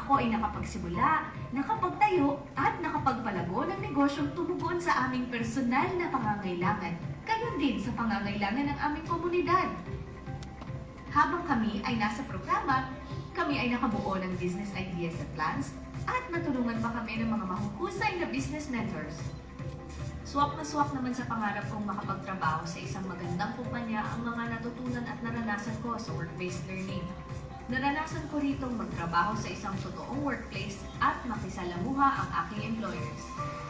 Ako ay nakapagsimula, nakapagtayo at nakapagpalago ng negosyong tumugon sa aming personal na pangangailangan, gayon din sa pangangailangan ng aming komunidad. Habang kami ay nasa programa, kami ay nakabuo ng business ideas at plans at natulungan pa kami ng mga mahuhusay na business mentors. Swak na swak naman sa pangarap kong makapagtrabaho sa isang magandang kumpanya ang mga natutunan at naranasan ko sa work-based learning. Naranasan ko ritong magtrabaho sa isang totoong workplace at makisalamuha ang aking employers.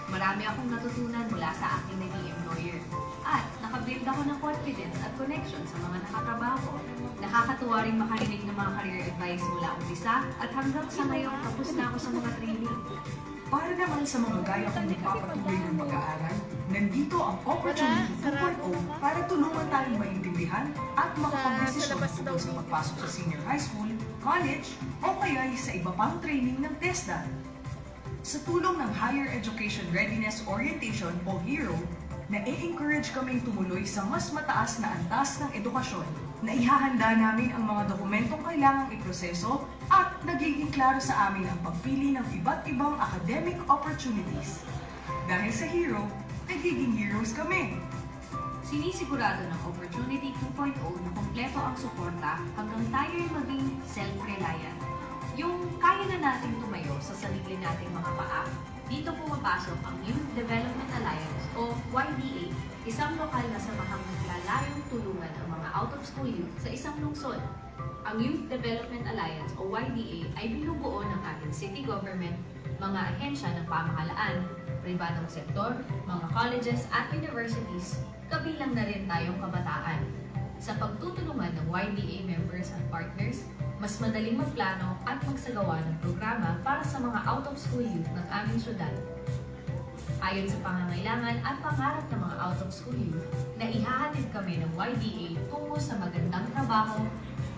Marami akong natutunan mula sa aking naging employer. At nakabuild ako ng confidence at connection sa mga nakatrabaho. Nakakatuwa rin makarinig ng mga career advice mula umpisa at hanggang sa ngayon tapos na ako sa mga training. Para naman sa mga gaya kong nagpapatuloy ng pag-aaral, nandito ang Opportunity 2.0 para tulungan tayong maintindihan at makapag-desisyon tungkol sa pagpasok sa senior high school, college, o kaya sa iba pang training ng TESDA. Sa tulong ng Higher Education Readiness Orientation o HERO, na-encourage kaming tumuloy sa mas mataas na antas ng edukasyon na ihahanda namin ang mga dokumentong kailangang iproseso at nagiging klaro sa amin ang pagpili ng iba't ibang academic opportunities. Dahil sa HERO, nagiging heroes kami. Sinisigurado ng Opportunity 2.0 na kompleto ang suporta hanggang tayo ay maging self-reliant. Yung kaya na nating tumayo sa sarili nating mga paa. Dito pumapasok ang Youth Development Alliance o YDA, isang lokal na samahang naglalayong tulungan ang mga out-of-school youth sa isang lungsod. Ang Youth Development Alliance o YDA ay binubuo ng ating city government, mga ahensya ng pamahalaan, pribadong sektor, mga colleges at universities, kabilang na rin tayong kabataan. Sa pagtutulungan ng YDA members at partners, mas madaling magplano at magsagawa ng programa para sa mga out-of-school youth ng aming syudad. Ayon sa pangangailangan at pangarap ng mga out-of-school youth, na ihahatid kami ng YDA tungo sa magandang trabaho,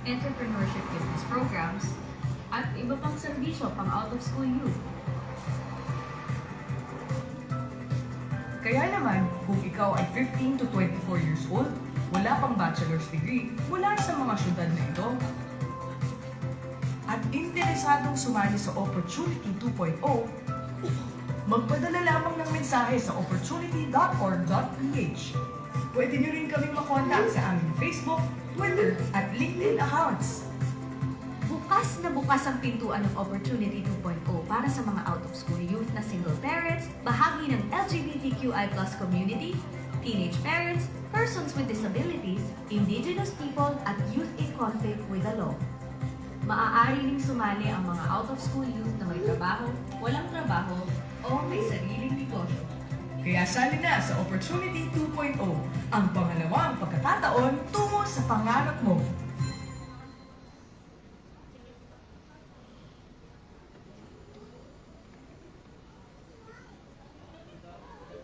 entrepreneurship business programs, at iba pang serbisyo pang out-of-school youth. Kaya naman, kung ikaw ay 15 to 24 years old, wala pang bachelor's degree mula sa mga syudad na ito, at interesadong sumali sa Opportunity 2.0, magpadala lamang ng mensahe sa opportunity.org.ph. Pwede nyo rin kaming makontak sa aming Facebook, Twitter, at LinkedIn accounts. Bukas na bukas ang pintuan ng Opportunity 2.0 para sa mga out-of-school youth na single parents, bahagi ng LGBTQI+ community, teenage parents, persons with disabilities, indigenous people, at youth in conflict with the law. Maaari ring sumali ang mga out-of-school youth na may trabaho, walang trabaho, o may sariling negosyo. Kaya sali na sa Opportunity 2.0, ang pangalawang pagkakataon tungo sa pangarap mo.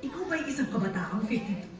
Ikaw ba'y isang kabataang 52?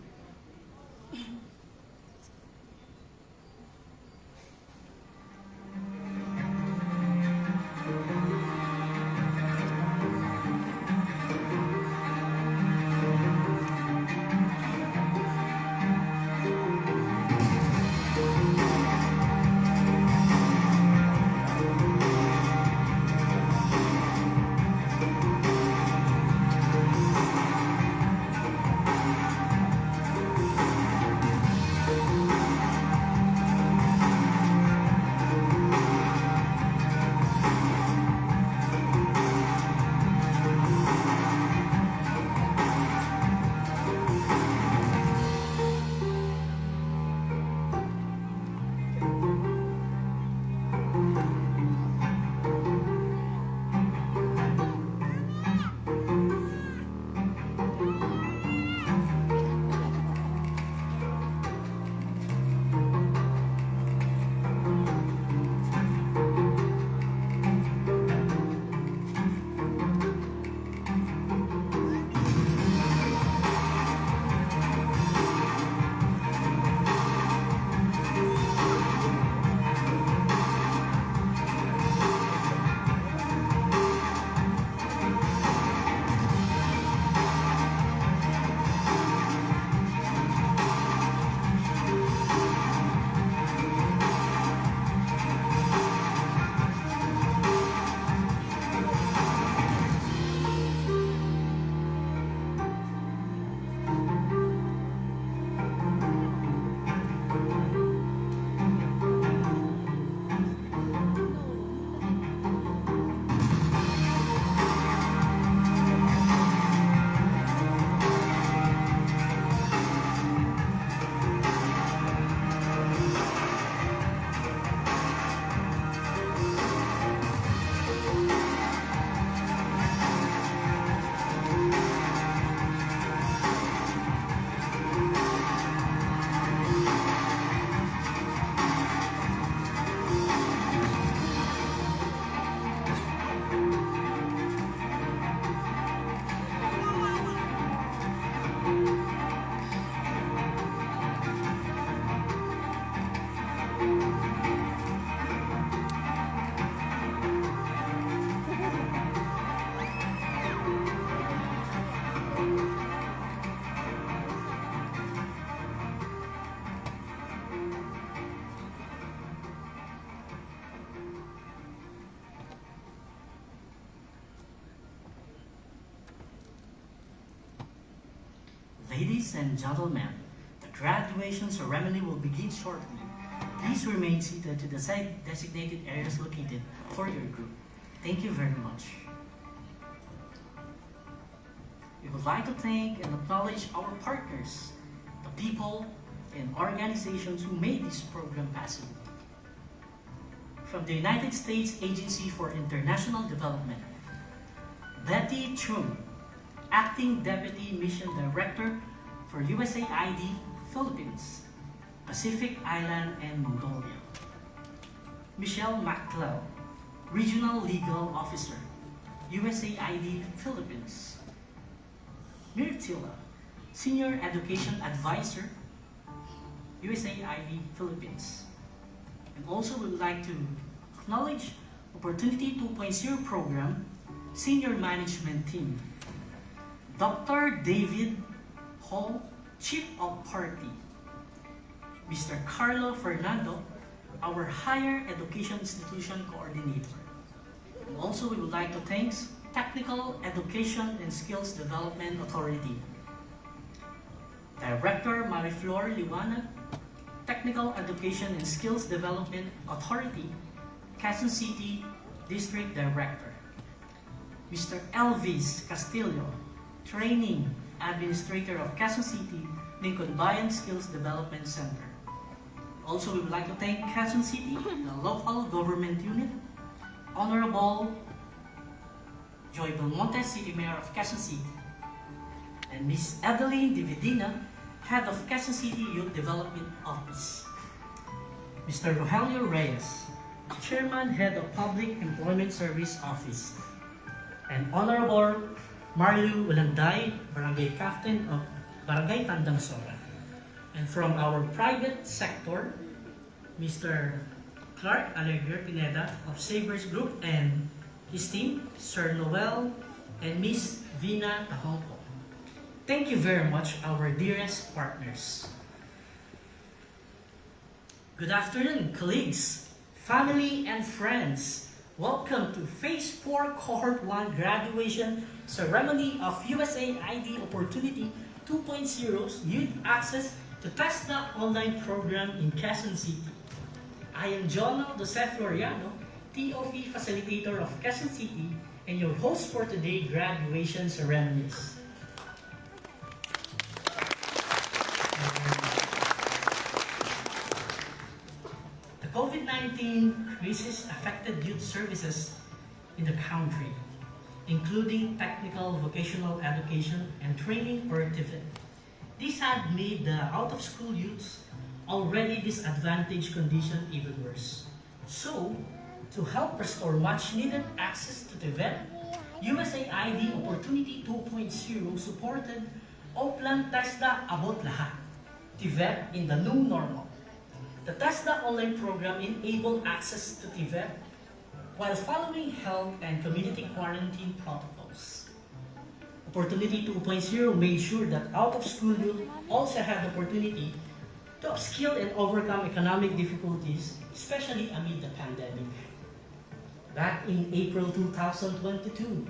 Ladies and gentlemen, the graduation ceremony will begin shortly. Please remain seated to the side designated areas located for your group. Thank you very much. We would like to thank and acknowledge our partners, the people and organizations who made this program possible. From the United States Agency for International Development, Betty Chung, Acting Deputy Mission Director for USAID Philippines, Pacific Island and Mongolia. Michelle McClell, Regional Legal Officer, USAID Philippines. Mirtila, Senior Education Advisor, USAID Philippines. And also we would like to acknowledge Opportunity 2.0 Program Senior Management Team. Dr. David Hall, Chief of Party. Mr. Carlo Fernando, our Higher Education Institution Coordinator. And also we would like to thank Technical Education and Skills Development Authority. Director Mariflor Liwanag, Technical Education and Skills Development Authority, Quezon City District Director. Mr. Elvis Castillo, Training Administrator of Quezon City Lincoln Bayan Skills Development Center. Also, we would like to thank Quezon City, the local government unit, Honorable Joy Belmonte, City Mayor of Quezon City, and Ms. Adeline Dividina, Head of Quezon City Youth Development Office. Mr. Rogelio Reyes, Chairman, Head of Public Employment Service Office, and Honorable Marlu Ulanday, Barangay Captain of Barangay Tandang Sora. And from our private sector, Mr. Clark Alegre Pineda of Sabres Group and his team, Sir Noel and Miss Vina Tahongko. Thank you very much, our dearest partners. Good afternoon, colleagues, family, and friends. Welcome to Phase 4 Cohort 1 Graduation Ceremony of USAID Opportunity 2.0's Youth Access to TESDA online program in Quezon City. I am Jono Joseph Floriano, TOP Facilitator of Quezon City, and your host for today's graduation ceremonies. The COVID-19 crisis affected youth services in the country, including technical vocational education and training or TVET. This had made the out-of-school youths already disadvantaged condition even worse. So, to help restore much-needed access to TVET, USAID Opportunity 2.0 supported Oplan TESDA Abot Lahat, TVET in the new normal. The TESDA online program enabled access to TVET while following health and community quarantine protocols. Opportunity 2.0 made sure that out-of-school youth also had the opportunity to upskill and overcome economic difficulties, especially amid the pandemic. Back in April 2022,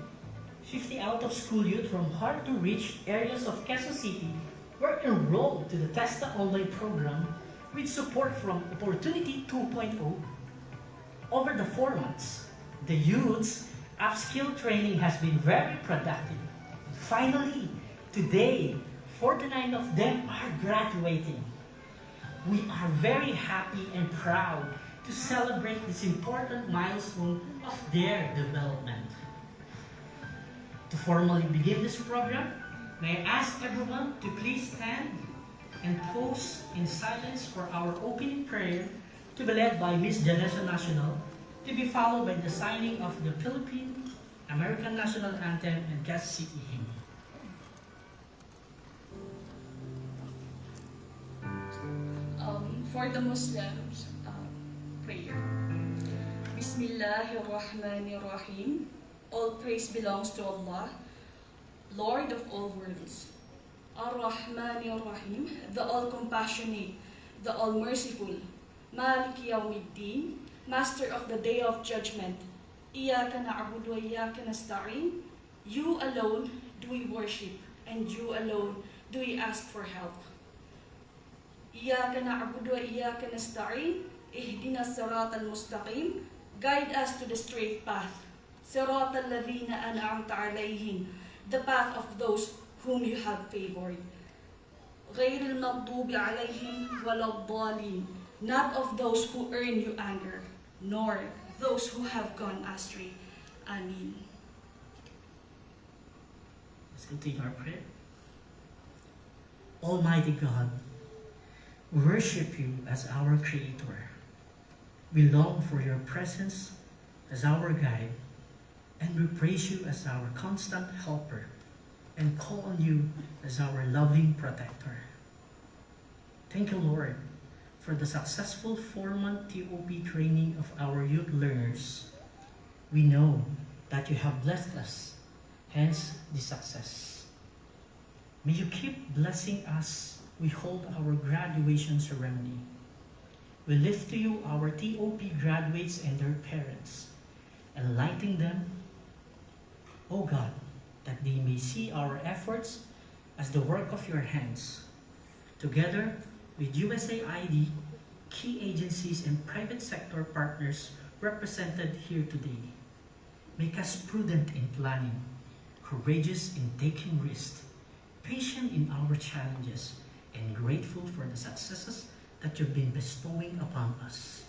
50 out-of-school youth from hard-to-reach areas of Quezon City were enrolled to the TESDA online program with support from Opportunity 2.0. Over the 4 months, the youth's upskill training has been very productive. Finally, today, 49 of them are graduating. We are very happy and proud to celebrate this important milestone of their development. To formally begin this program, may I ask everyone to please stand and pose in silence for our opening prayer to be led by Miss Janessa National, to be followed by the signing of the Philippine American National Anthem and Quezon City Hymn. For the Muslims, prayer. Bismillahirrahmanirrahim. All praise belongs to Allah, Lord of all worlds. Ar-Rahmanir-Rahim, the all-compassionate, the all-merciful. Maliki Yawmiddin, Master of the Day of Judgment. Iyaka na'budu wa iyaka nasta'in. You alone do we worship, and you alone do we ask for help. إياك نعبد وإياك نستعين اهدنا الصراط المستقيم. Guide us to the straight path. صراط الذين أنعمت عليهم, the path of those whom you have favored. غير المغضوب عليهم ولا الضالين, not of those who earn you anger, nor those who have gone astray. Amen. Let's continue our prayer. Almighty God, we worship you as our Creator. We long for your presence as our guide, and we praise you as our constant helper, and call on you as our loving protector. Thank you, Lord, for the successful 4-month TOP training of our youth learners. We know that you have blessed us, hence the success. May you keep blessing us. We hold our graduation ceremony. We lift to you our TOP graduates and their parents, enlightening them, O God, that they may see our efforts as the work of your hands. Together with USAID, key agencies and private sector partners represented here today, make us prudent in planning, courageous in taking risks, patient in our challenges, and grateful for the successes that you've been bestowing upon us.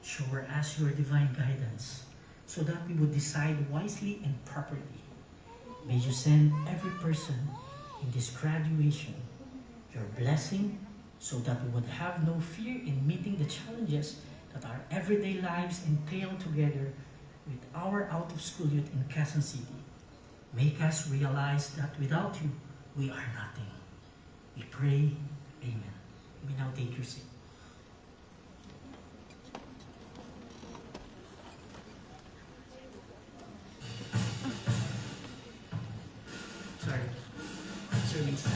Shower us your divine guidance so that we would decide wisely and properly. May you send every person in this graduation your blessing so that we would have no fear in meeting the challenges that our everyday lives entail together with our out-of-school youth in Quezon City. Make us realize that without you, we are nothing. We pray, Amen. You may now take your seat. Sorry, serving time.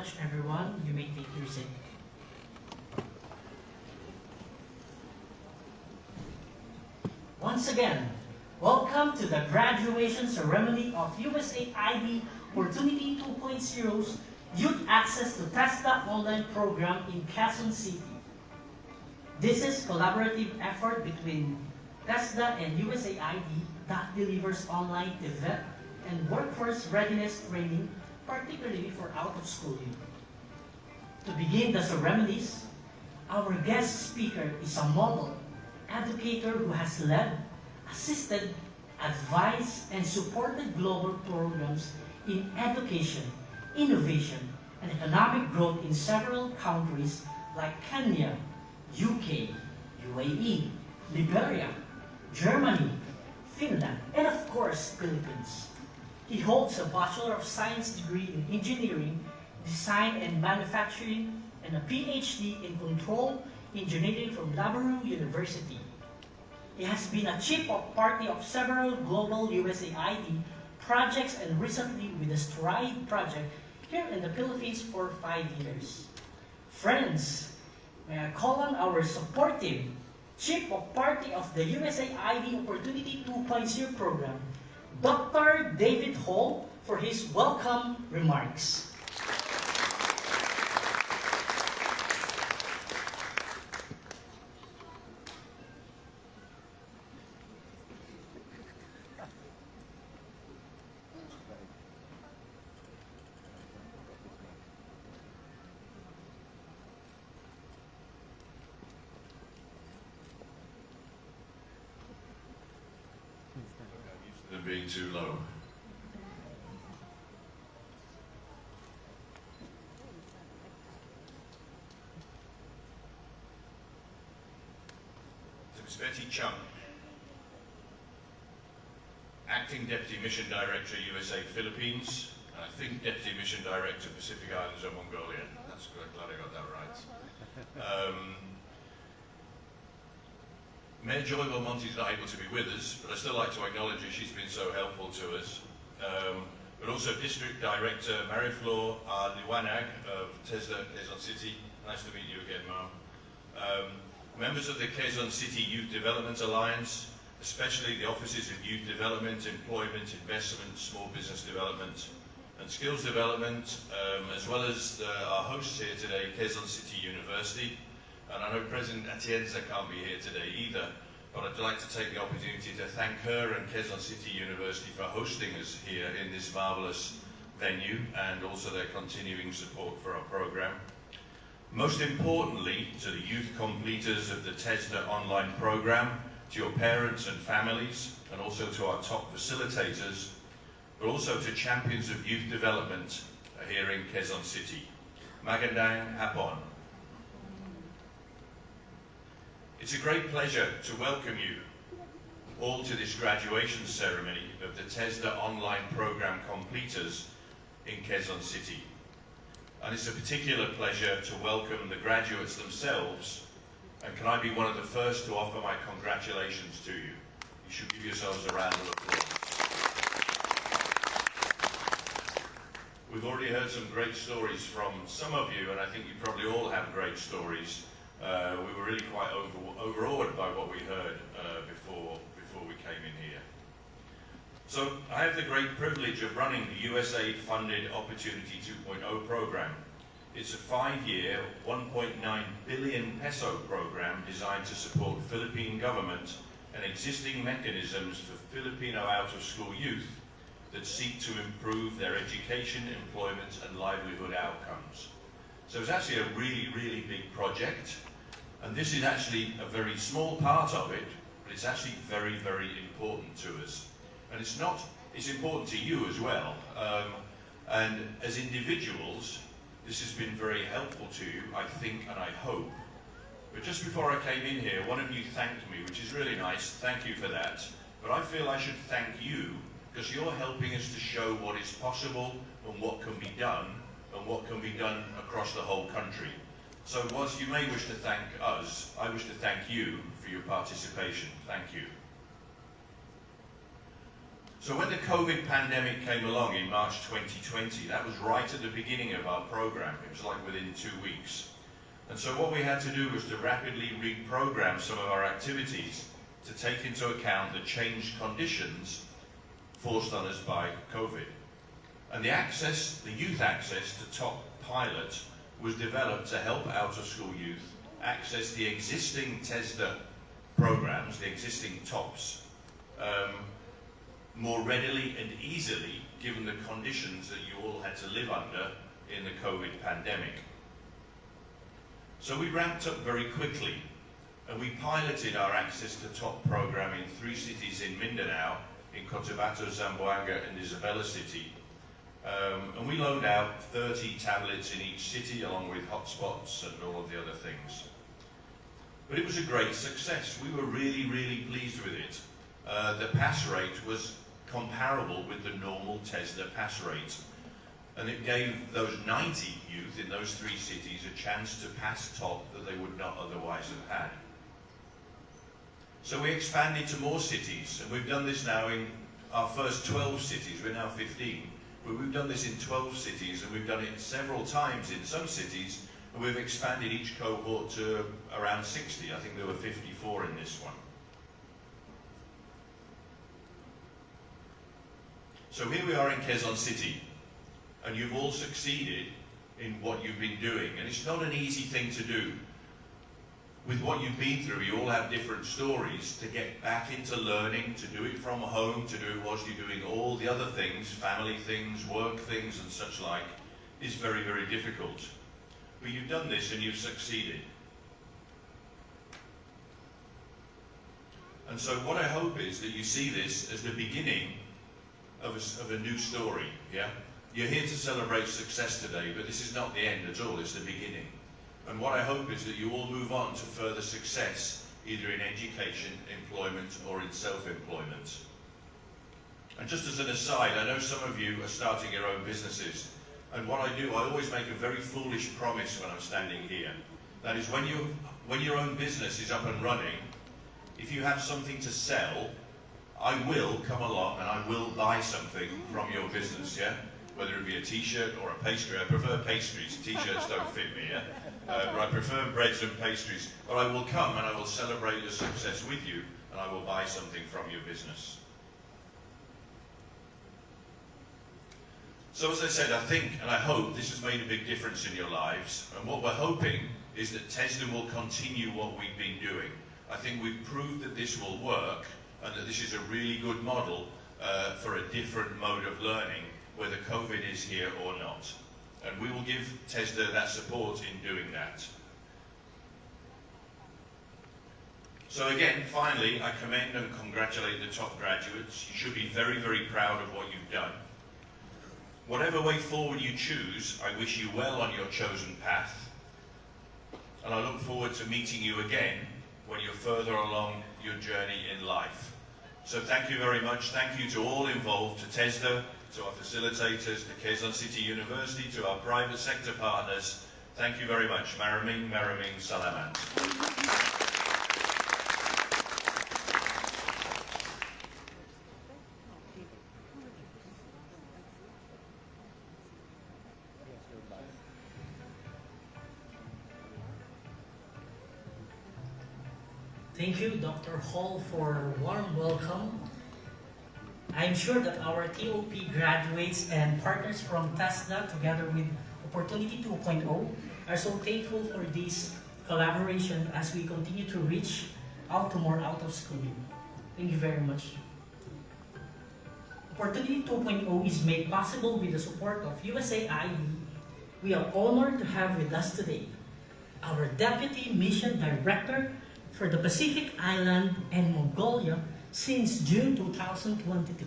much, everyone. You may take your seat. Once again, welcome to the graduation ceremony of USAID Opportunity 2.0's Youth Access to TESDA online program in Quezon City. This is a collaborative effort between TESDA and USAID that delivers online event and workforce readiness training, particularly for out-of-school youth. To begin the ceremonies, our guest speaker is a model educator who has led, assisted, advised, and supported global programs in education, innovation, and economic growth in several countries like Kenya, UK, UAE, Liberia, Germany, Finland, and of course, Philippines. He holds a Bachelor of Science degree in Engineering, Design and Manufacturing, and a PhD in Control Engineering from Labaru University. He has been a chief of party of several global USAID projects and recently with the STRIDE project here in the Philippines for 5 years. Friends, may I call on our supportive chief of party of the USAID Opportunity 2.0 program, Dr. David Hall, for his welcome remarks. Them being too low. To Ms. Betty Chung, Acting Deputy Mission Director, USAID Philippines, and I think Deputy Mission Director, Pacific Islands and Mongolia. That's good, I'm glad I got that right. Mayor Joy Belmonte is not able to be with us, but I'd still like to acknowledge her. She's been so helpful to us. But also District Director Mariflor Liwanag of TESDA, Quezon City. Nice to meet you again, Ma'am. Members of the Quezon City Youth Development Alliance, especially the Offices of Youth Development, Employment, Investment, Small Business Development and Skills Development, as well as our hosts here today, Quezon City University. And I know President Atienza can't be here today either, but I'd like to take the opportunity to thank her and Quezon City University for hosting us here in this marvelous venue and also their continuing support for our program. Most importantly, to the youth completers of the TESDA online program, to your parents and families, and also to our top facilitators, but also to champions of youth development here in Quezon City. Magandang hapon. It's a great pleasure to welcome you all to this graduation ceremony of the TESDA online program completers in Quezon City. And it's a particular pleasure to welcome the graduates themselves. And can I be one of the first to offer my congratulations to you? You should give yourselves a round of applause. We've already heard some great stories from some of you, and I think you probably all have great stories. We were really quite overawed by what we heard before we came in here. So I have the great privilege of running the USAID-funded Opportunity 2.0 program. It's a 5-year, 1.9 billion peso program designed to support the Philippine government and existing mechanisms for Filipino out-of-school youth that seek to improve their education, employment and livelihood outcomes. So it's actually a really, really big project. And this is actually a very small part of it, but it's actually very, very important to us. And it's important to you as well. And as individuals, this has been very helpful to you, I think and I hope. But just before I came in here, one of you thanked me, which is really nice. Thank you for that. But I feel I should thank you because you're helping us to show what is possible and what can be done and what can be done across the whole country. So whilst you may wish to thank us, I wish to thank you for your participation. Thank you. So when the COVID pandemic came along in March 2020, that was right at the beginning of our program. It was like within 2 weeks. And so what we had to do was to rapidly reprogram some of our activities to take into account the changed conditions forced on us by COVID. And the youth access to Top Pilot was developed to help out-of-school youth access the existing TESDA programs, the existing TOPs, more readily and easily, given the conditions that you all had to live under in the COVID pandemic. So we ramped up very quickly, and we piloted our Access to Top program in 3 cities in Mindanao, in Cotabato, Zamboanga, and Isabela City. And we loaned out 30 tablets in each city, along with hotspots and all of the other things. But it was a great success. We were really, really pleased with it. The pass rate was comparable with the normal TESDA pass rate. And it gave those 90 youth in those 3 cities a chance to pass top that they would not otherwise have had. So we expanded to more cities, and we've done this now in our first 12 cities. We're now 15. But we've done this in 12 cities, and we've done it several times in some cities, and we've expanded each cohort to around 60. I think there were 54 in this one. So here we are in Quezon City, and you've all succeeded in what you've been doing. And it's not an easy thing to do. With what you've been through, you all have different stories. To get back into learning, to do it from home, to do it whilst you're doing all the other things, family things, work things, and such like, is very, very difficult. But you've done this and you've succeeded. And so what I hope is that you see this as the beginning of a new story, yeah? You're here to celebrate success today, but this is not the end at all, it's the beginning. And what I hope is that you all move on to further success, either in education, employment, or in self-employment. And just as an aside, I know some of you are starting your own businesses. And what I do, I always make a very foolish promise when I'm standing here. That is, when your own business is up and running, if you have something to sell, I will come along and I will buy something from your business, yeah? Whether it be a t-shirt or a pastry. I prefer pastries, t-shirts don't fit me, yeah? But I prefer breads and pastries. But I will come and I will celebrate your success with you, and I will buy something from your business. So as I said, I think and I hope this has made a big difference in your lives. And what we're hoping is that TESDA will continue what we've been doing. I think we've proved that this will work, and that this is a really good model for a different mode of learning, whether COVID is here or not. And we will give TESDA that support in doing that. So again, finally, I commend and congratulate the top graduates. You should be very, very proud of what you've done. Whatever way forward you choose, I wish you well on your chosen path. And I look forward to meeting you again when you're further along your journey in life. So thank you very much. Thank you to all involved, to TESDA, to our facilitators, to Quezon City University, to our private sector partners. Thank you very much. Maraming, maraming salamat. Thank you, Dr. Hall, for a warm welcome. I'm sure that our TOP graduates and partners from TESDA, together with Opportunity 2.0, are so thankful for this collaboration as we continue to reach out to more out-of-school youth. Thank you very much. Opportunity 2.0 is made possible with the support of USAID. We are honored to have with us today our Deputy Mission Director for the Pacific Island and Mongolia since June 2022.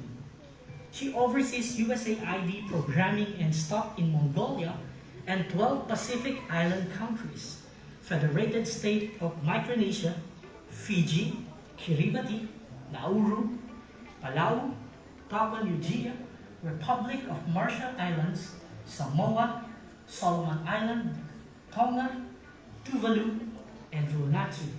She oversees USAID programming and stock in Mongolia and 12 Pacific Island countries, Federated State of Micronesia, Fiji, Kiribati, Nauru, Palau, Papua New Guinea, Republic of Marshall Islands, Samoa, Solomon Island, Tonga, Tuvalu, and Vanuatu.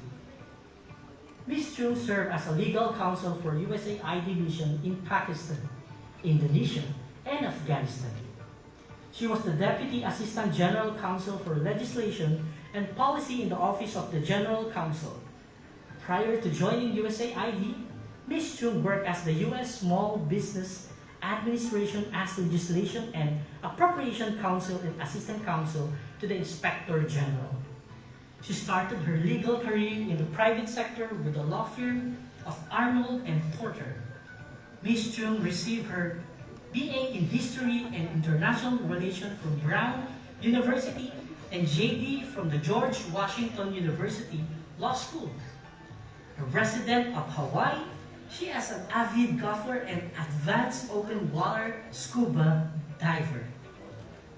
Ms. Chung served as a legal counsel for USAID mission in Pakistan, Indonesia, and Afghanistan. She was the Deputy Assistant General Counsel for Legislation and Policy in the Office of the General Counsel. Prior to joining USAID, Ms. Chung worked as the U.S. Small Business Administration as Legislation and Appropriation Counsel and Assistant Counsel to the Inspector General. She started her legal career in the private sector with the law firm of Arnold and Porter. Ms. Chung received her BA in History and International Relations from Brown University and JD from the George Washington University Law School. A resident of Hawaii, she is an avid golfer and advanced open water scuba diver.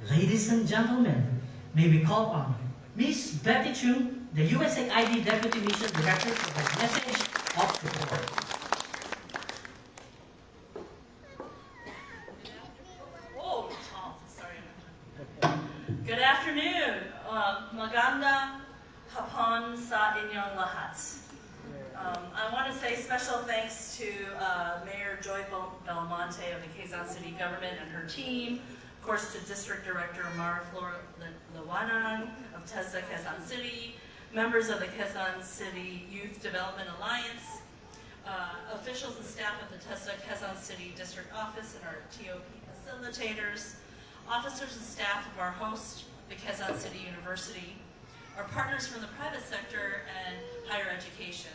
Ladies and gentlemen, may we call on Ms. Betty Chung, the USAID Deputy Mission Director, for the message of support. Oh, sorry. Good afternoon. Maganda hapon sa inyong lahat. I want to say special thanks to Mayor Joy Belmonte of the Quezon City government and her team, of course to District Director Mara Flora Lawanang of TESDA Quezon City, members of the Quezon City Youth Development Alliance, officials and staff at the TESDA Quezon City District Office and our TOP facilitators, officers and staff of our host, the Quezon City University, our partners from the private sector and higher education,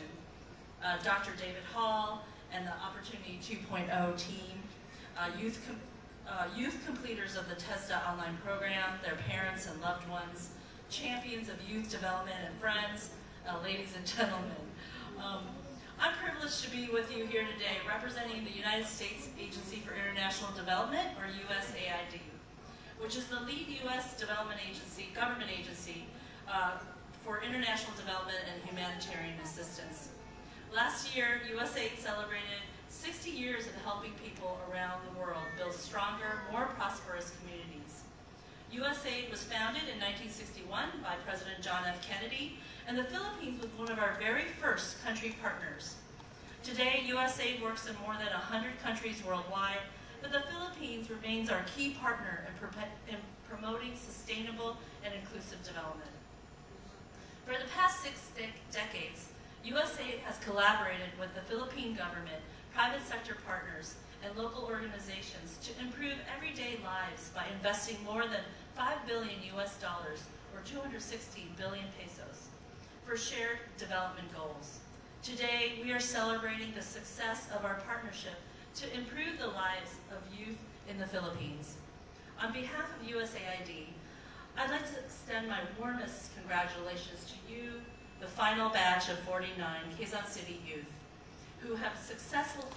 Dr. David Hall and the Opportunity 2.0 team, youth completers of the TESDA online program, their parents and loved ones, champions of youth development and friends, ladies and gentlemen. I'm privileged to be with you here today representing the United States Agency for International Development, or USAID, which is the lead U.S. government agency for international development and humanitarian assistance. Last year, USAID celebrated 60 years of helping people around the world build stronger, more prosperous communities. USAID was founded in 1961 by President John F. Kennedy, and the Philippines was one of our very first country partners. Today, USAID works in more than 100 countries worldwide, but the Philippines remains our key partner in promoting sustainable and inclusive development. For the past 6 decades, USAID has collaborated with the Philippine government, private sector partners, and local organizations to improve everyday lives by investing more than $5 billion or 260 billion pesos for shared development goals. Today, we are celebrating the success of our partnership to improve the lives of youth in the Philippines. On behalf of USAID, I'd like to extend my warmest congratulations to you, the final batch of 49 Quezon City youth, who have successfully,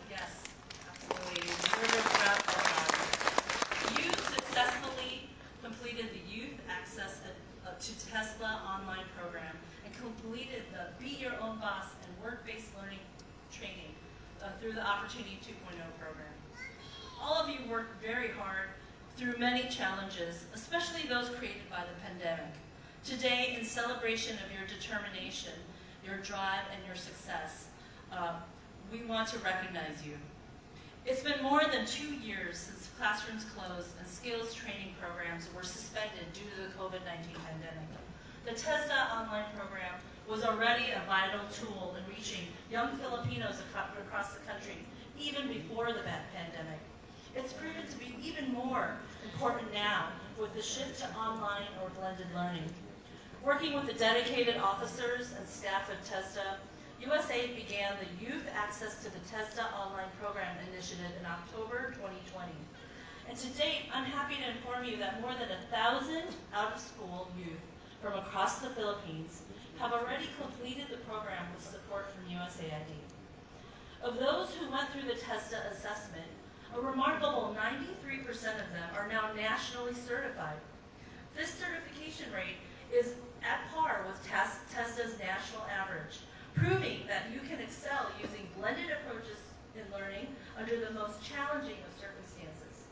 yes, absolutely, you successfully completed the Youth Access to TESDA online program and completed the Be Your Own Boss and Work-Based Learning training through the Opportunity 2.0 program. All of you worked very hard through many challenges, especially those created by the pandemic. Today, in celebration of your determination, your drive, and your success, we want to recognize you. It's been more than 2 years since classrooms closed and skills training programs were suspended due to the COVID-19 pandemic. The TESDA online program was already a vital tool in reaching young Filipinos across the country, even before the pandemic. It's proven to be even more important now with the shift to online or blended learning. Working with the dedicated officers and staff at TESDA, USAID began the Youth Access to the TESDA Online Program initiative in October 2020. And to date, I'm happy to inform you that more than 1,000 out-of-school youth from across the Philippines have already completed the program with support from USAID. Of those who went through the TESDA assessment, a remarkable 93% of them are now nationally certified. This certification rate is at par with TESDA's national average, proving that you can excel using blended approaches in learning under the most challenging of circumstances.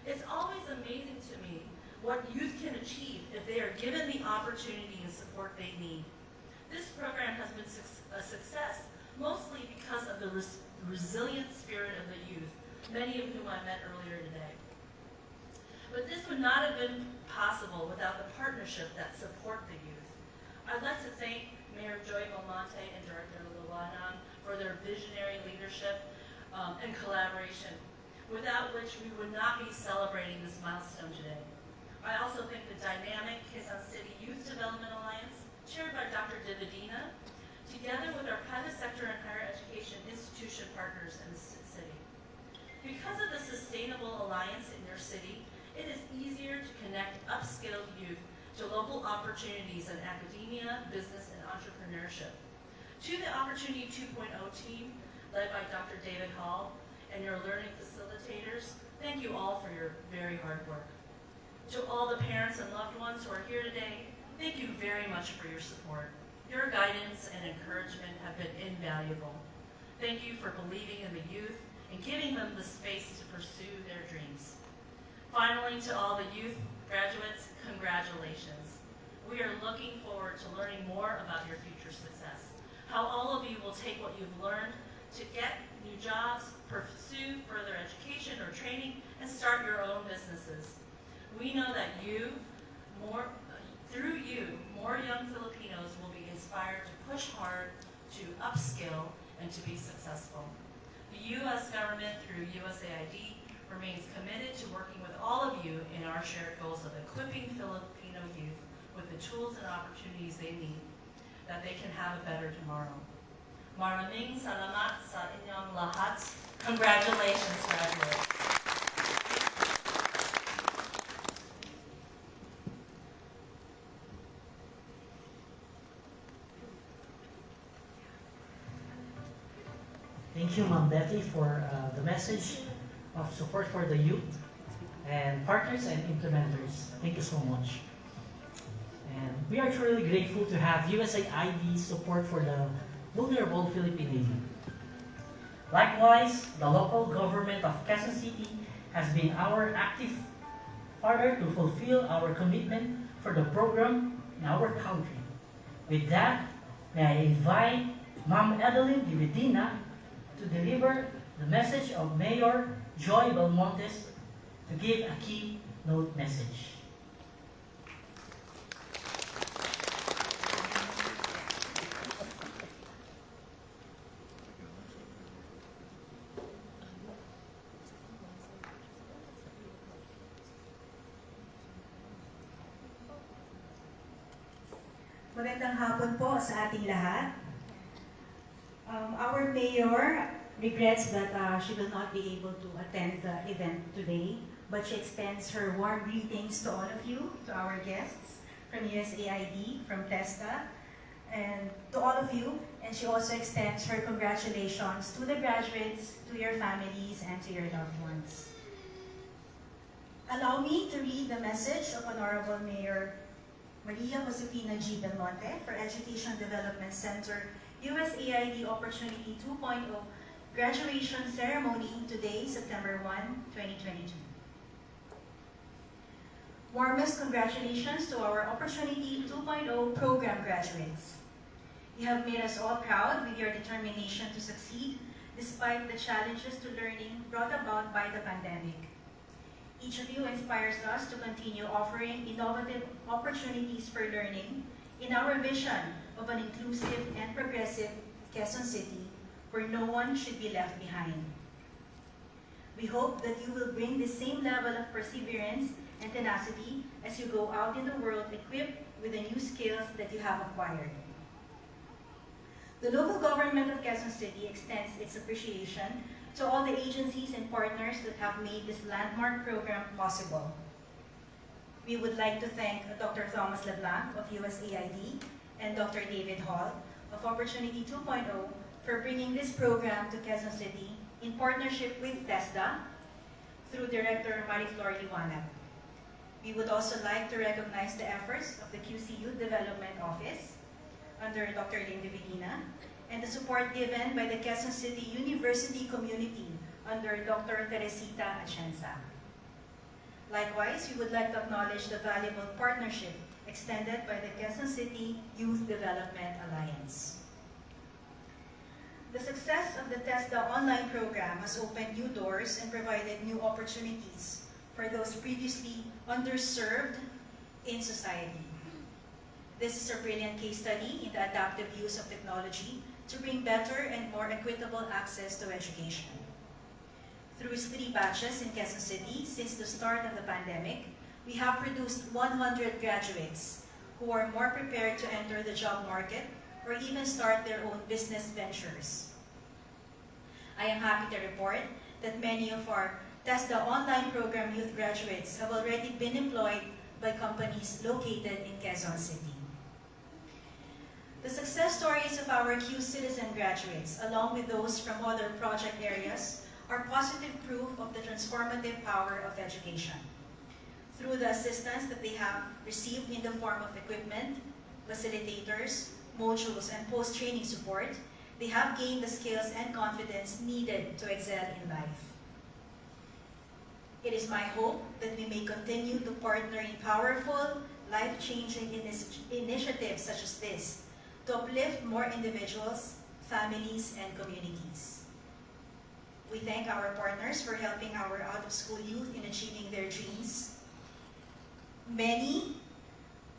It's always amazing to me what youth can achieve if they are given the opportunity and support they need. This program has been a success, mostly because of the resilient spirit of the youth, many of whom I met earlier today. But this would not have been possible without the partnership that support the youth. I'd like to thank Mayor Joy Belmonte and Director Luwanan for their visionary leadership and collaboration, without which we would not be celebrating this milestone today. I also thank the dynamic Quezon City Youth Development Alliance, chaired by Dr. Dividina, together with our private sector and higher education institution partners in the city. Because of the sustainable alliance in your city, it is easier to connect upskilled youth to local opportunities in academia, business, and entrepreneurship. To the Opportunity 2.0 team, led by Dr. David Hall, and your learning facilitators, thank you all for your very hard work. To all the parents and loved ones who are here today, thank you very much for your support. Your guidance and encouragement have been invaluable. Thank you for believing in the youth and giving them the space to pursue their dreams. Finally, to all the youth graduates, congratulations. We are looking forward to learning more about your future success, how all of you will take what you've learned to get new jobs, pursue further education or training, and start your own businesses. We know that through you, more young Filipinos will be inspired to push hard, to upskill, and to be successful. The U.S. government, through USAID, remains committed to working with all of you in our shared goals of equipping Filipino youth with the tools and opportunities they need, that they can have a better tomorrow. Maraming salamat sa inyong lahat. Congratulations, graduates. Thank you, Ma'am Betty, for the message of support for the youth and partners and implementers. Thank you so much. And we are truly grateful to have USAID support for the vulnerable Filipino youth. Likewise, the local government of Quezon City has been our active partner to fulfill our commitment for the program in our country. With that, may I invite Ma'am Edeline Dividina to deliver the message of Mayor Joy Belmonte to give a keynote message. Magandang hapon po sa ating lahat. Our mayor regrets that she will not be able to attend the event today, but she extends her warm greetings to all of you, to our guests from USAID, from TESDA, and to all of you. And she also extends her congratulations to the graduates, to your families, and to your loved ones. Allow me to read the message of Honorable Mayor Maria Josefina G. Belmonte for Education Development Center, USAID Opportunity 2.0 Graduation Ceremony today, September 1, 2022. Warmest congratulations to our Opportunity 2.0 program graduates. You have made us all proud with your determination to succeed despite the challenges to learning brought about by the pandemic. Each of you inspires us to continue offering innovative opportunities for learning in our vision of an inclusive and progressive Quezon City where no one should be left behind. We hope that you will bring the same level of perseverance and tenacity as you go out in the world equipped with the new skills that you have acquired. The local government of Quezon City extends its appreciation to all the agencies and partners that have made this landmark program possible. We would like to thank Dr. Thomas LeBlanc of USAID and Dr. David Hall of Opportunity 2.0 for bringing this program to Quezon City in partnership with TESDA through Director Mariflor Liwanag. We would also like to recognize the efforts of the QC Youth Development Office under Dr. Lynn Dividina and the support given by the Quezon City University community under Dr. Teresita Atienza. Likewise, we would like to acknowledge the valuable partnership extended by the Quezon City Youth Development Alliance. The success of the TESDA online program has opened new doors and provided new opportunities for those previously underserved in society. This is a brilliant case study in the adaptive use of technology to bring better and more equitable access to education. Through its 3 batches in Quezon City since the start of the pandemic, we have produced 100 graduates who are more prepared to enter the job market or even start their own business ventures. I am happy to report that many of our TESDA online program youth graduates have already been employed by companies located in Quezon City. The success stories of our Q Citizen graduates, along with those from other project areas, are positive proof of the transformative power of education. Through the assistance that they have received in the form of equipment, facilitators, modules, and post-training support, they have gained the skills and confidence needed to excel in life. It is my hope that we may continue to partner in powerful, life-changing initiatives such as this to uplift more individuals, families, and communities. We thank our partners for helping our out-of-school youth in achieving their dreams, many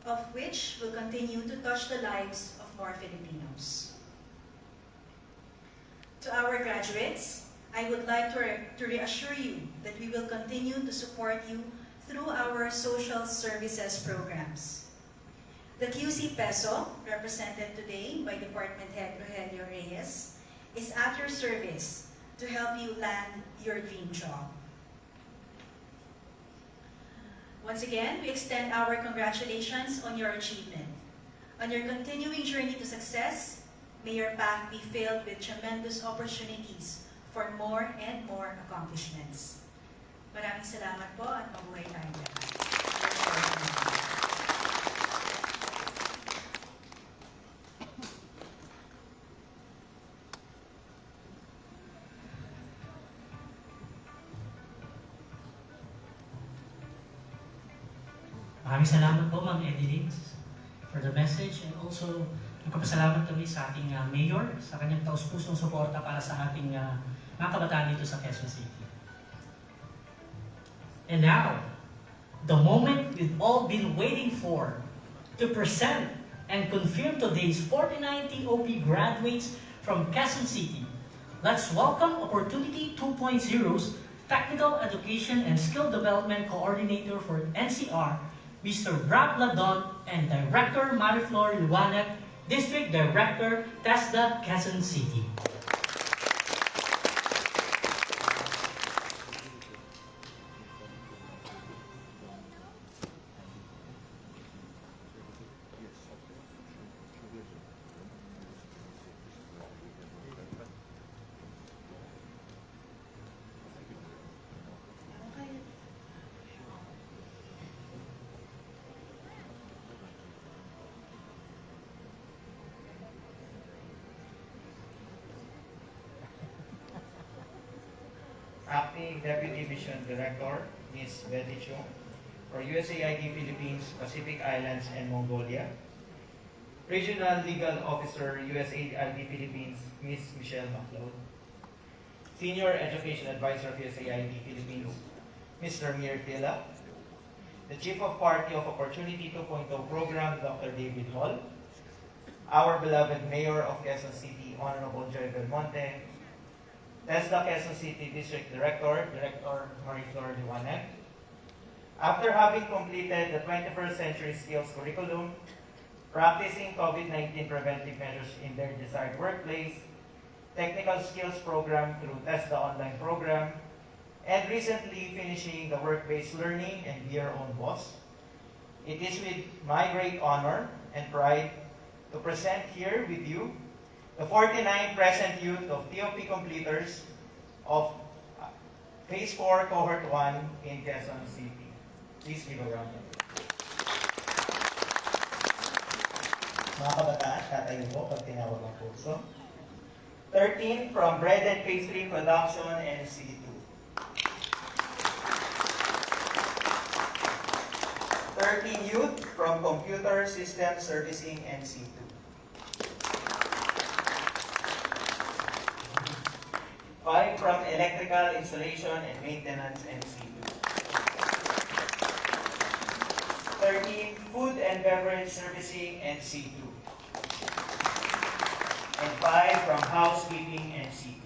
of which will continue to touch the lives of more Filipinos. To our graduates, I would like to reassure you that we will continue to support you through our social services programs. The QC Peso, represented today by Department Head Rogelio Reyes, is at your service to help you land your dream job. Once again, we extend our congratulations on your achievement. On your continuing journey to success, may your path be filled with tremendous opportunities for more and more accomplishments. Maraming salamat po at mabuhay tayong lahat. Maraming salamat po, Ma'am Edeline, for the message, and also nagpapasalamat kami sa ating mayor sa kanyang taus-pusong suporta para sa ating mga kabataan dito sa Quezon City. And now, the moment we've all been waiting for to present and confirm today's 49 TOP graduates from Quezon City. Let's welcome Opportunity 2.0's Technical Education and Skill Development Coordinator for NCR, Mr. Rab Ladon, and Director Mariflor Liwanag, District Director, TESDA, Quezon City. Acting Deputy Mission Director, Ms. Betty Chung, for USAID Philippines, Pacific Islands, and Mongolia. Regional Legal Officer, USAID Philippines, Ms. Michelle McLeod. Senior Education Advisor of USAID Philippines, Mr. Mir Pila. The Chief of Party of Opportunity 2.0 Program, Dr. David Hall. Our beloved Mayor of Quezon City, Honorable Joy Belmonte. TESDA Quezon City District Director, Director Mariflor Liwanag. After having completed the 21st Century Skills Curriculum, practicing COVID-19 preventive measures in their desired workplace, Technical Skills Program through TESDA Online Program, and recently finishing the Work-Based Learning and Be Your Own Boss, it is with my great honor and pride to present here with you the 49 present youth of TOP completers of Phase 4, Cohort 1 in Quezon City. Please give a round of applause. Mga kabataan, tatayo po pag tinawag ang pulso. 13 from Bread and Pastry Production and C2. 13 youth from from Computer System Servicing NC2. 5 from Electrical Installation and Maintenance NC2. 13, Food and Beverage Servicing NC2. And 5 from Housekeeping NC2.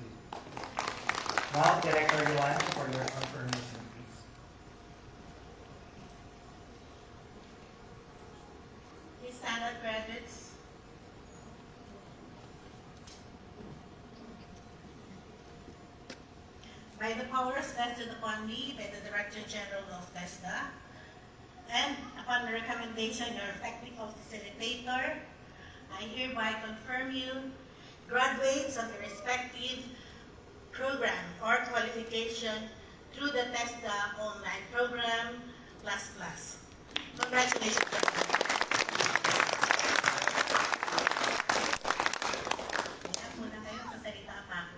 Now, Director Yuan, for your confirmation, please. These standard credits. By the powers vested upon me by the Director General of TESDA, and upon the recommendation of your technical facilitator, I hereby confirm you graduates of your respective program or qualification through the TESDA online program ++. Congratulations. Kaya muna kayo, sasalita pa ako.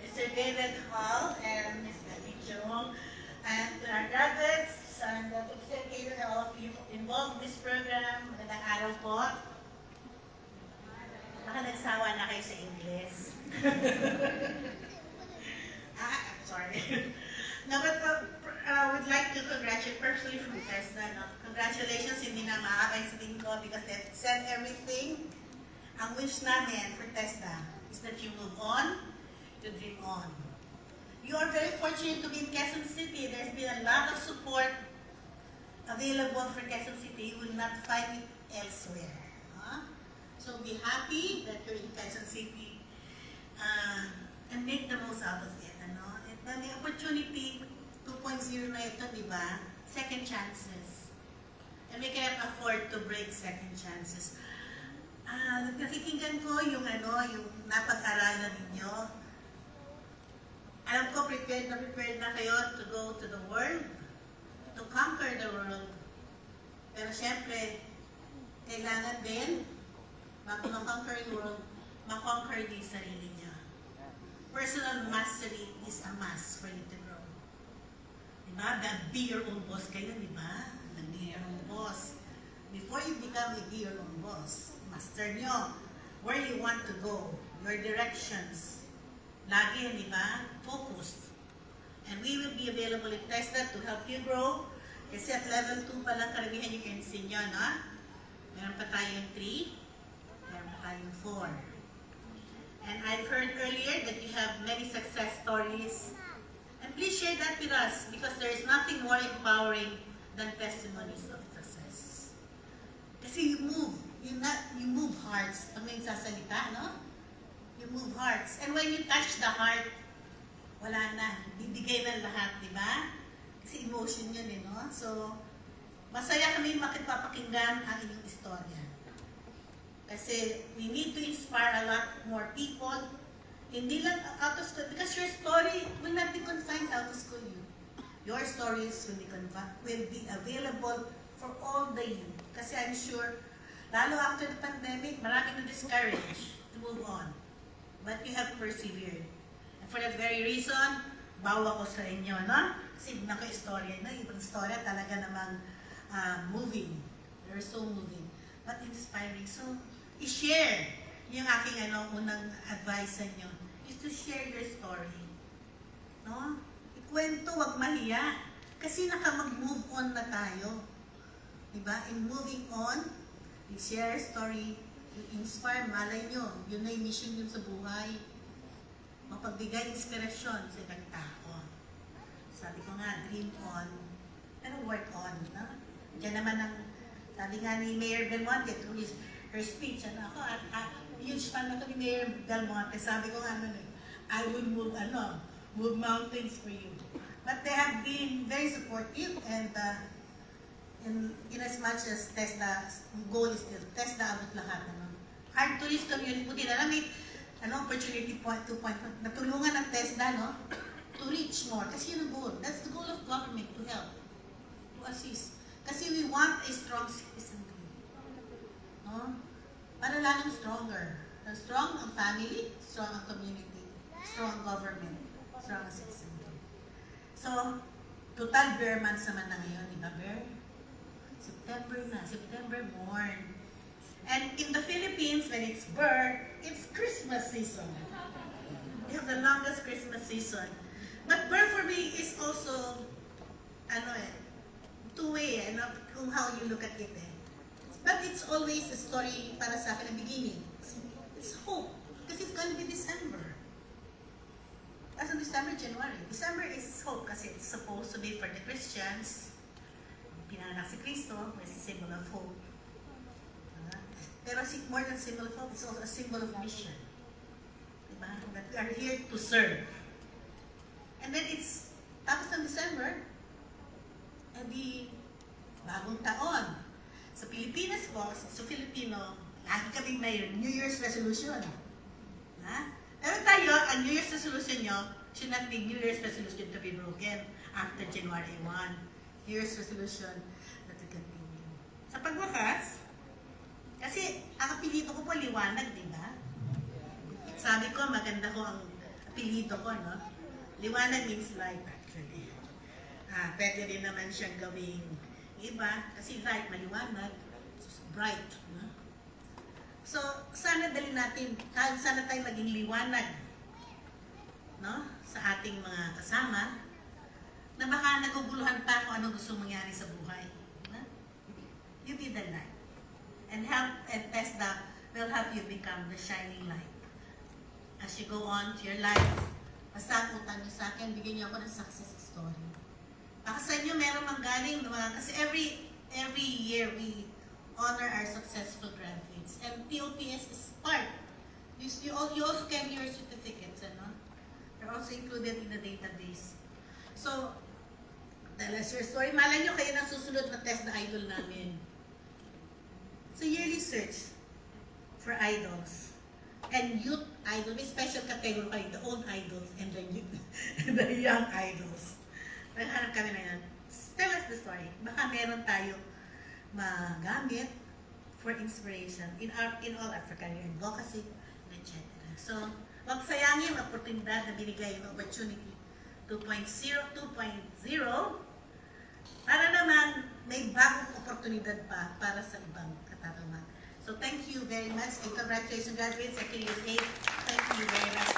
Mr. David Hall and Ms. Abby Chong, and our graduates and the facilitator, all of you involved in this program, magandang araw po. Baka nagsawa na kayo sa English. I'm sorry. No, but would like to congratulate personally from TESDA. No? Congratulations, hindi na maakay sa tingin ko because they've said everything. Ang wish namin for TESDA is that you move on, to dream on. You are very fortunate to be in Quezon City. There's been a lot of support available for Quezon City. You will not find it elsewhere. So be happy that you're in Quezon City and make the most out of it. Ano? And then the opportunity 2.0 na ito, di ba? Second chances. And we cannot afford to break second chances. Nakikinggan ko yung napag-aralan ninyo. Alam ko, prepared na kayo to go to the world, to conquer the world. Pero syempre, kailangan din, bago ma-conquer the world, ma-conquer din sarili niya. Personal mastery is a must for you to grow. Diba? Be your own boss kayo, diba? Be your own boss. Before you become be your own boss, master nyo where you want to go, your directions. Lagi, diba? Focused. And we will be available in TESDA to help you grow. Kasi at level 2 pa lang karamihan yung NC nyo, no? Meron pa tayong 3. Tayong 4. And I've heard earlier that you have many success stories. And please share that with us because there is nothing more empowering than testimonies of success. Kasi you move hearts. Pag may sasalita, no? You move hearts. And when you touch the heart, wala na. Bibigay na lahat, di ba? Kasi emotion yun, no? So, masaya kami makipapakinggan ang inyong istorya. Kasi we need to inspire a lot more people. Hindi lang out of school. Because your story will not be confined out of school. Your stories will be available for all the youth. Kasi I'm sure, lalo after the pandemic, marami na discouraged to move on. But you have persevered. And for that very reason, bawa ko sa inyo, no? Kasi naka-istorya na. Ibang istorya talaga namang moving. They're so moving. But inspiring. So, i-share yung aking unang advice sa inyo is to share your story. No? Ikwento, wag mahiya. Kasi naka-mag-move on na tayo. Diba? In moving on, you share story, you inspire, malay nyo. Yun na yung mission yun sa buhay. Mapagbigay inspirasyon sa ibang tao. Sabi ko nga, dream on, pero work on. No? Diyan naman ang, sabi nga ni Mayor Belmonte, through her speech, ako, huge fan ako ni Mayor Belmonte. Sabi ko nga, I will move mountains for you. But they have been very supportive and in as much as TESDA, goal is still, TESDA abot lahat. Hard to reach community, buti na lang may opportunity 2.0, natulungan ng TESDA, no? To reach more. Kasi yun ang goal. That's the goal of government, to help, to assist. Kasi we want a strong citizenry. No? Para lalong stronger. Strong ang family, strong ang community, strong ang government, strong ang citizenry. So, Total bear months naman na ngayon, di ba, bear? September na, September born. And in the Philippines, when it's birth, it's Christmas season. We have the longest Christmas season. But birth for me is also, two-way, kung how you look at it. But it's always a story para sa akin, the beginning. It's hope. Because it's going to be December. As in December, January. December is hope kasi it's supposed to be for the Christians. Pinanganak si Cristo is a symbol of hope. Pero more than symbol of hope, it's also a symbol of mission. Diba? That we are here to serve. And then it's, tapos ng December, di bagong taon. Sa Pilipinas po, sa Filipino, lagi kaming may New Year's resolution. Ha? Pero tayo, ang New Year's resolution nyo should not be New Year's resolution to be broken after January 1. New Year's resolution that we continue. Sa pagwakas, kasi ang apelido ko po liwanag, di ba? Sabi ko, maganda ko ang apelido ko, no? Liwanag means light, actually. Pwede rin naman siyang gawing iba, kasi light, maliwanag, bright, no? So, sana dali natin, sana tayo maging liwanag, no? Sa ating mga kasama, na baka naguguluhan pa kung ano gusto mangyari sa buhay. No? You be the light. And TESDA will help you become the shining light. As you go on to your life, basta utang niyo sa akin, bigyan niyo ako ng success story. Baka sa inyo meron manggaling, kasi every year we honor our successful graduates. And POPS is part. You also can hear certificates, ano? They're also included in the database. So, tell us your story. Malay nyo kayo na susunod na test na idol namin. So, yearly search for idols. And youth idol, may special category kayo, the old idols and the youth, and the young idols. Naghanap kami na yan. Tell us the story. Baka meron tayo magamit for inspiration in all African advocacy, etc. So, wag sayangin ang oportunidad na binigay ng opportunity 2.0 para naman may bagong oportunidad pa para sa ibang katarungan. So thank you very much and congratulations graduates at USAID. Thank you very much.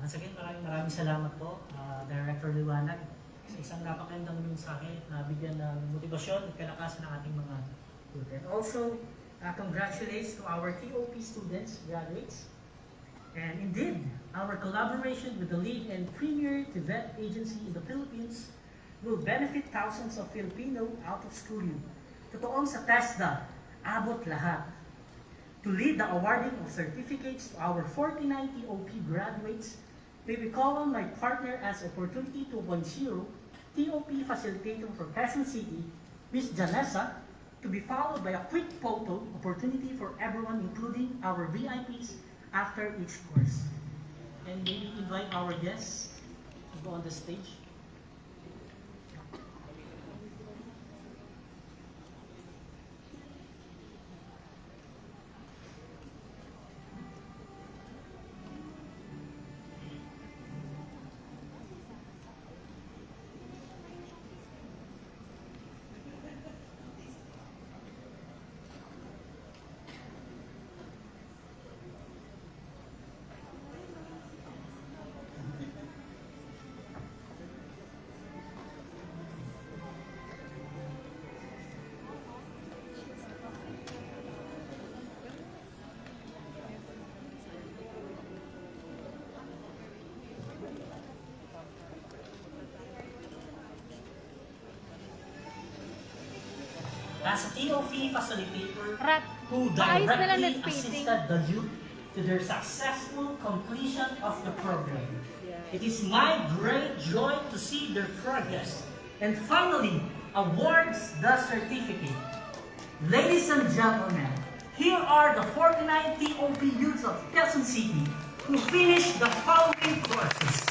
Once again, maraming salamat po, Director Liwanag, sa isang napakagandang mensahe na bigyan ng motibasyon at kalakasan ng ating mga youth. And also, congratulations to our TOP students, graduates. And indeed, our collaboration with the lead and premier TVET agency in the Philippines will benefit thousands of Filipino out-of-school youth. Totoong sa TESDA, abot lahat. To lead the awarding of certificates to our 49 TOP graduates, may we call on my partner as Opportunity 2.0 TOP Facilitator for Quezon City, Ms. Janessa, to be followed by a quick photo opportunity for everyone, including our VIPs, after each course. And maybe invite our guests to go on the stage. As a TOP facilitator who directly assisted the youth to their successful completion of the program. It is my great joy to see their progress and finally awards the certificate. Ladies and gentlemen, here are the 49 TOP youths of Quezon City who finished the following courses.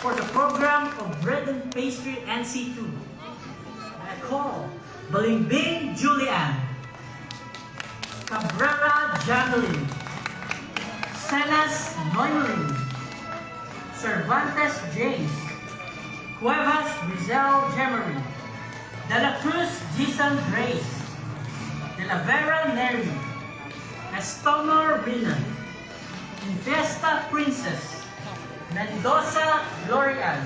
For the program of Bread and Pastry NC2, I call Balimbing Julian, Cabrera Janeline, Cenas Noymelin, Cervantes James, Cuevas Rizal Jemery, De La Cruz Gisan Grace, De La Vera Neri, Estomar Rina, Infesta Princess, Mendoza L'Oreal,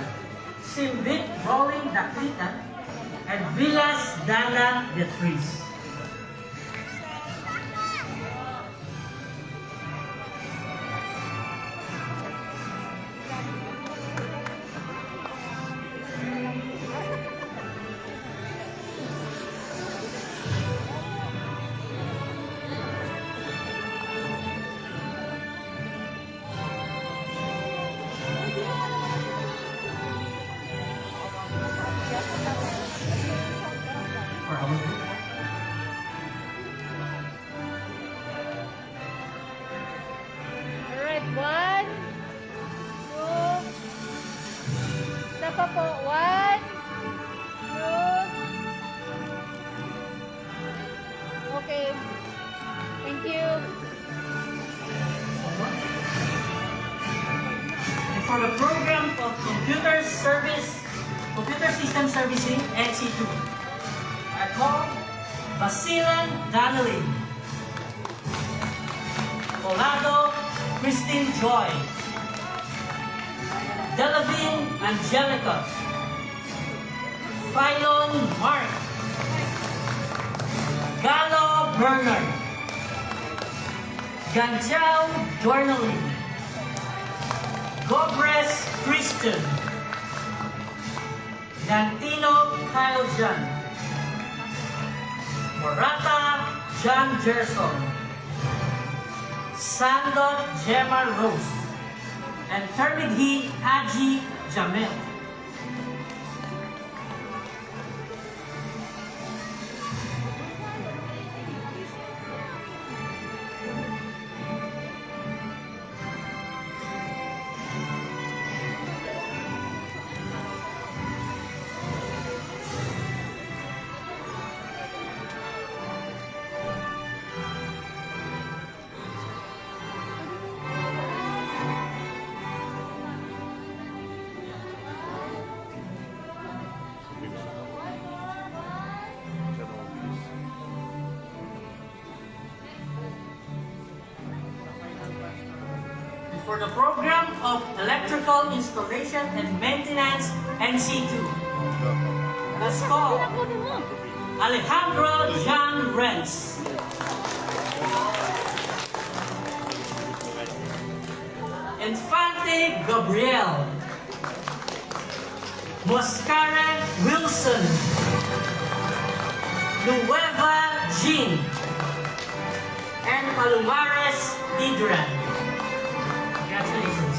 Simbit Rolling Daklita, and Villas Dana Beatriz. For our group. Alright, 1, 2, isa pa po, 1, 2, okay, thank you. And for the program of Computer System Servicing NC2, I call Basilan Danilin, Colado Christine Joy, Delavine Angelica, Philon Mark, Gallo Bernard, Ganjao Dornalin, Gobres Christian, Gantino Kyle Jan, Morata John Gerson, Sandot Gemma Rose, and Termidhi Haji Jamel. For the program of Electrical Installation and Maintenance NC2, let's call Alejandro John Renz, Infante Gabriel, Moscare Wilson, Nueva Jean, and Palomares Idran. Congratulations.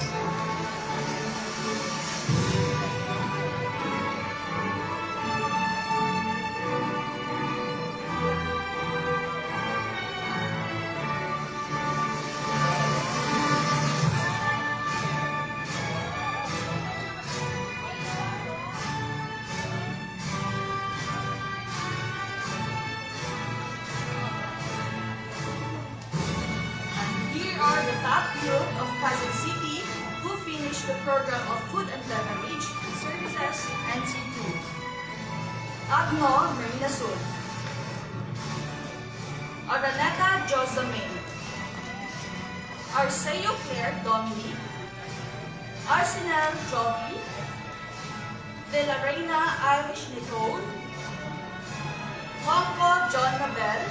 Here are the top youth of Quezon City who finished the program of Food and Beverage Services NC2. Agno Marina Sul, Araneta Josamine, Arceo Claire Dominic, Arsenal Jovi, De La Reina Irish Nicole, Honko John Mabel,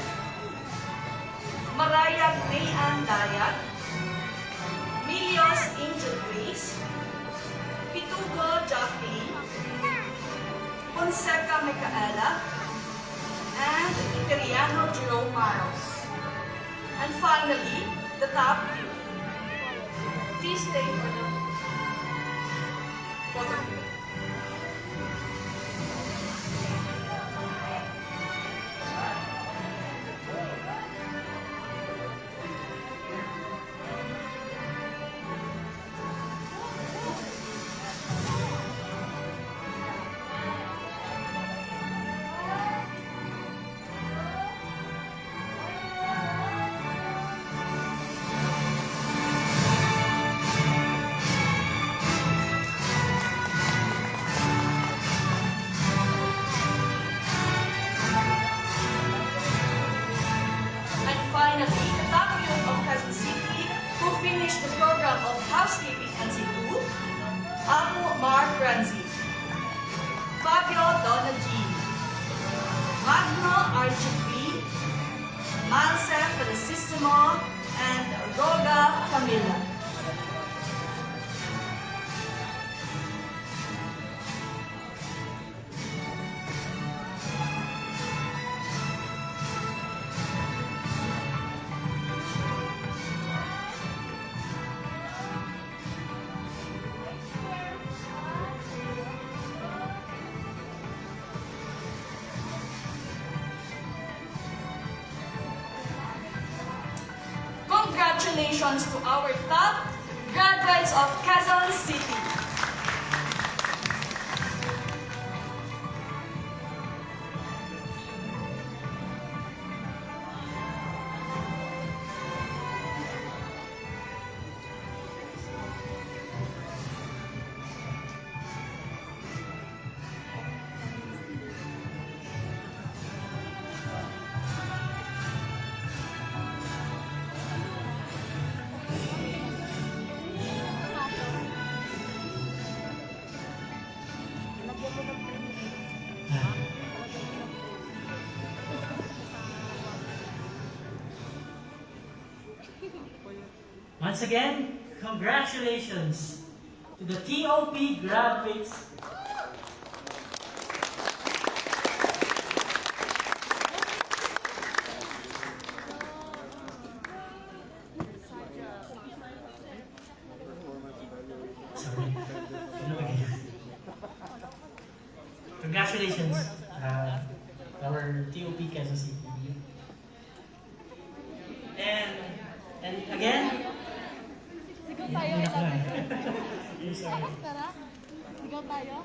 Mariah Mayan Dayat, Milios Angel Grace, Pitugo Jacqueline, Fonseca Micaela, and Italiano Jerome Miles. And finally, the top view. Please stay for the photo. And finally, the top youth of Quezon City who finished the program of housekeeping and situ, Amu Mark Ranzi, Fabio Donna G, Magno RGP, Malse Felicissimo, and Roga Camila. Congratulations to our top graduates of Quezon City. Once again, congratulations to the TOP graduates. Sorry. Congratulations, our TOP Quezon City. And again, Sigaw tayo. Tara. Sigaw tayo.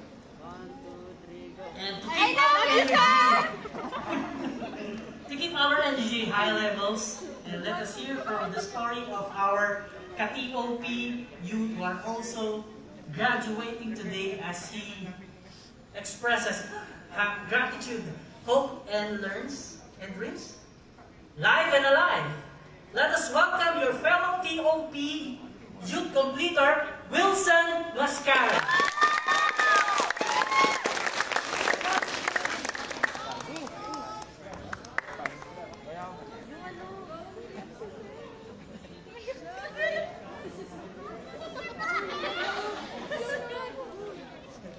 and to I keep know our this energy, to keep our energy high levels, and let us hear from the story of our KTOP youth who are also graduating today, as he expresses gratitude, hope, and learns and dreams. Live and alive, let us welcome your fellow TOP youth completer, Wilson Mascara.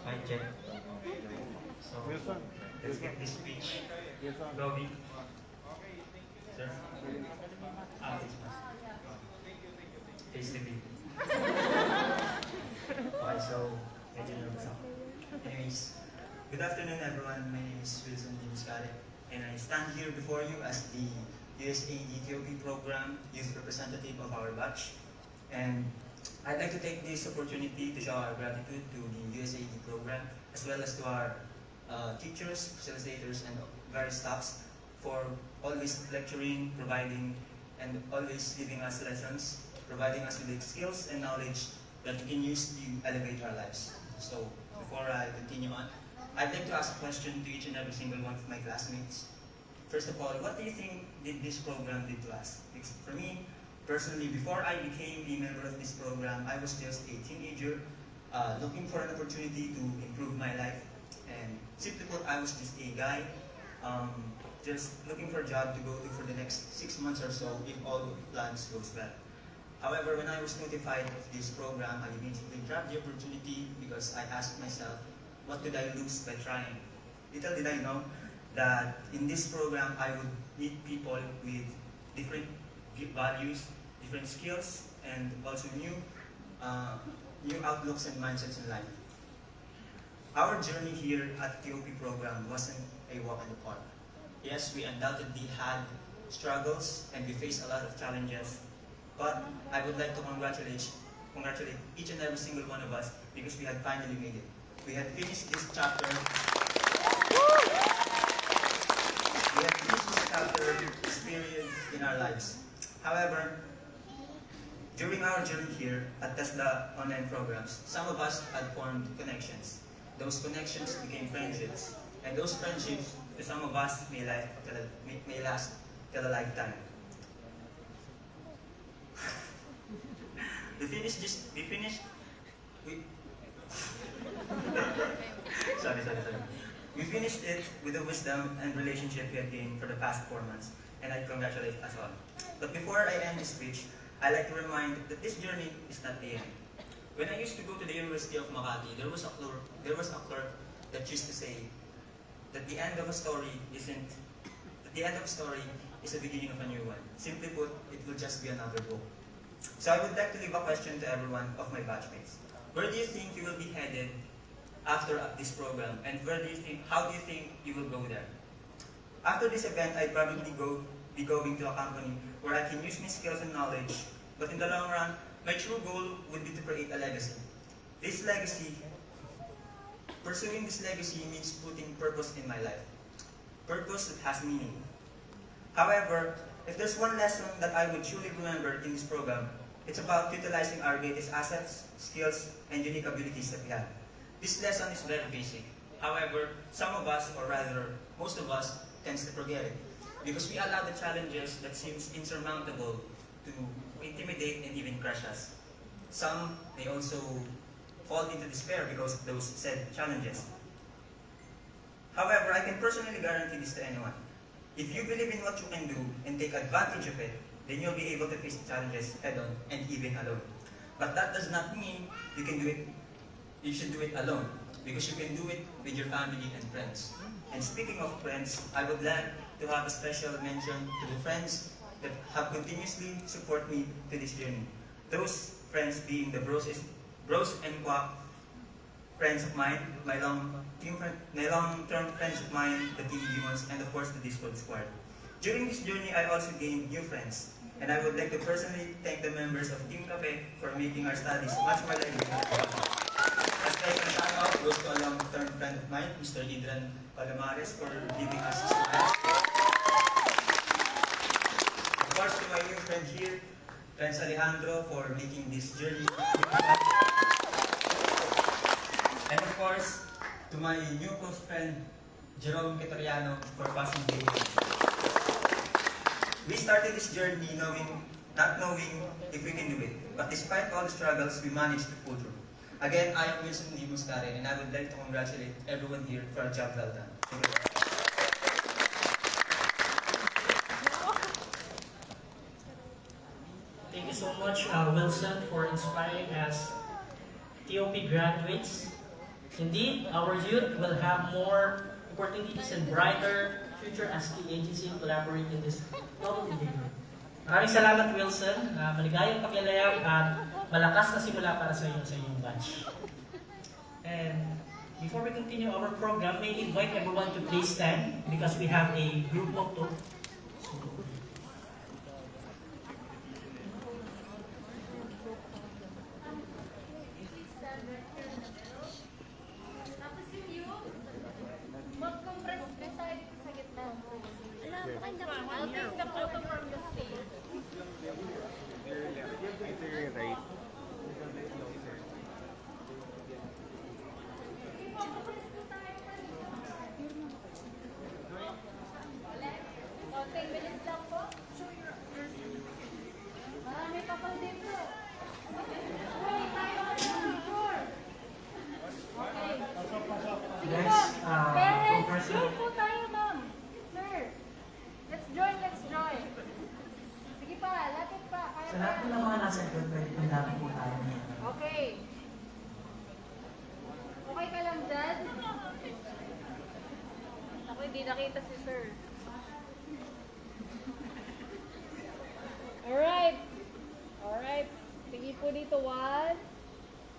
Hi, Jen. So, let's get this speech going. Sir? Face the beat. Okay, so, medyo nervous ako. Anyways, good afternoon everyone. My name is Wilson Mascara, and I stand here before you as the USAID TOP program youth representative of our batch. And I'd like to take this opportunity to show our gratitude to the USAID program, as well as to our teachers, facilitators, and various staffs for always lecturing, providing, and always giving us lessons, providing us with the skills and knowledge that we can use to elevate our lives. So, before I continue on, I'd like to ask a question to each and every single one of my classmates. First of all, what do you think did this program did to us? Because for me, personally, before I became a member of this program, I was just a teenager looking for an opportunity to improve my life. And simply put, I was just a guy just looking for a job to go to for the next 6 months or so if all the plans goes well. However, when I was notified of this program, I immediately grabbed the opportunity because I asked myself, what could I lose by trying? Little did I know that in this program, I would meet people with different values, different skills, and also new outlooks and mindsets in life. Our journey here at the TOP program wasn't a walk in the park. Yes, we undoubtedly had struggles and we faced a lot of challenges, but I would like to congratulate each and every single one of us because we had finally made it. We had finished this chapter. We had finished this chapter period in our lives. However, during our journey here at TESDA online programs, some of us had formed connections. Those connections became friendships, and those friendships, to some of us, may last till a lifetime. We finished it with the wisdom and relationship we had gained for the past 4 months, and I congratulate us all. But before I end this speech, I'd like to remind that this journey is not the end. When I used to go to the University of Makati, there was a clerk that used to say that the end of a story is the beginning of a new one. Simply put, it will just be another book. So I would like to leave a question to everyone of my batchmates. Where do you think you will be headed after this program, and how do you think you will go there? After this event, I'd probably be going to a company where I can use my skills and knowledge, but in the long run, my true goal would be to create a legacy. Pursuing this legacy means putting purpose in my life. Purpose that has meaning. However, if there's one lesson that I would truly remember in this program, it's about utilizing our greatest assets, skills, and unique abilities that we have. This lesson is very basic. However, some of us, or rather, most of us, tends to forget it because we allow the challenges that seems insurmountable to intimidate and even crush us. Some may also fall into despair because of those said challenges. However, I can personally guarantee this to anyone. If you believe in what you can do and take advantage of it, then you'll be able to face the challenges head-on and even alone. But that does not mean you should do it alone, because you can do it with your family and friends. And speaking of friends, I would like to have a special mention to the friends that have continuously supported me to this journey. Those friends being the bros and quack friends of mine, my long-term friends of mine, the team demons, and of course the Discord squad. During this journey, I also gained new friends, and I would like to personally thank the members of Team Cafe for making our studies much more lively. A special shout-out goes to a long-term friend of mine, Mr. Idran Palomares, for giving us his class. Of course, to my new friend here, Friends Alejandro, for making this journey. And of course, to my new close friend, Jerome Ketoriano, for passing the way. We started this journey not knowing if we can do it, but despite all the struggles, we managed to pull through. Again, I am Wilson D. Muscare, and I would like to congratulate everyone here for a job well done. Thank you. Thank you so much, Wilson, for inspiring us TOP graduates. Indeed, our youth will have more opportunities and brighter future as key agency and collaborate in this global endeavor. Maraming salamat, Wilson. Maligayang pakialayang at malakas na simula para sa iyong batch. And before we continue our program, may I invite everyone to please stand because we have a group motto. I'll take the photo from the stage. Right. Konting bilis lang po. Marami pa pang dito. Uy, tayo ka sa picture. Okay. Sige po. Parents, join po tayo, ma'am. Sir. Let's join. Sige pa, lapit pa. Sa lahat po ng mga nasa likod, pwede po namin po tayo niya. Okay. Okay ka lang dyan? Ako hindi nakita si sir. dito. 1,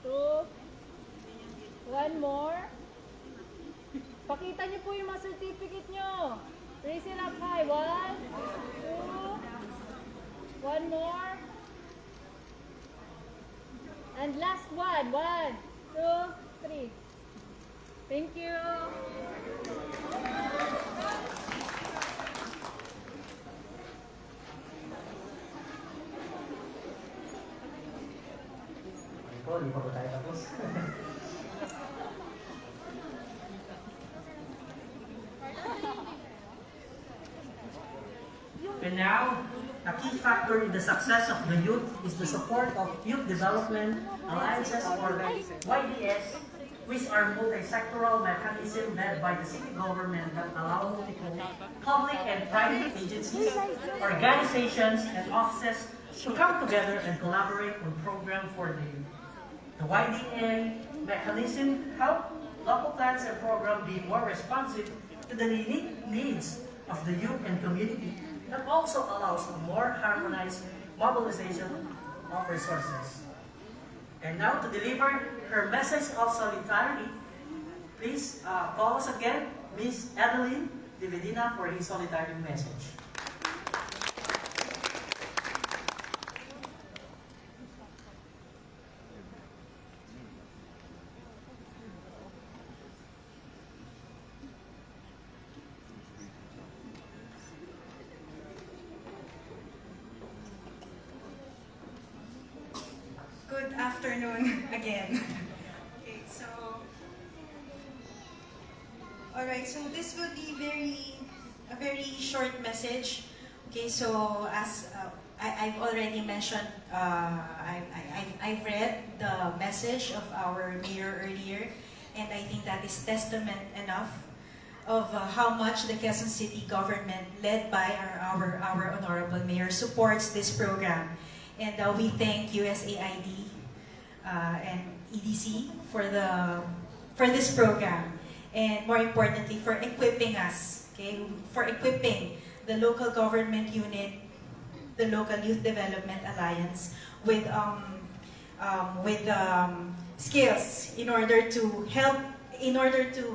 2, one more. Pakita niyo po yung mga certificate niyo. Raise it up high. 1, 2, one more. And last one. 1, 2, 3. Thank you. Hindi pa ba tayo tapos? And now, a key factor in the success of the youth is the support of youth development alliances or YDS, which are multi-sectoral mechanisms led by the city government that allow people, public and private agencies, organizations, and offices to come together and collaborate on programs for the youth. The YDA mechanism help local plans and programs be more responsive to the unique needs of the youth and community, and also allows a more harmonized mobilization of resources. And now to deliver her message of solidarity, please call us again, Ms. Adeline Dividina, for his solidarity message. Good afternoon again. Okay, so alright, so this will be a very short message. Okay, so as I've already mentioned, I've read the message of our mayor earlier, and I think that is testament enough of how much the Quezon City government, led by our honorable mayor, supports this program. And we thank USAID and EDC for this program, and more importantly, for equipping us, okay, for equipping the local government unit, the local youth development alliance, with skills in order to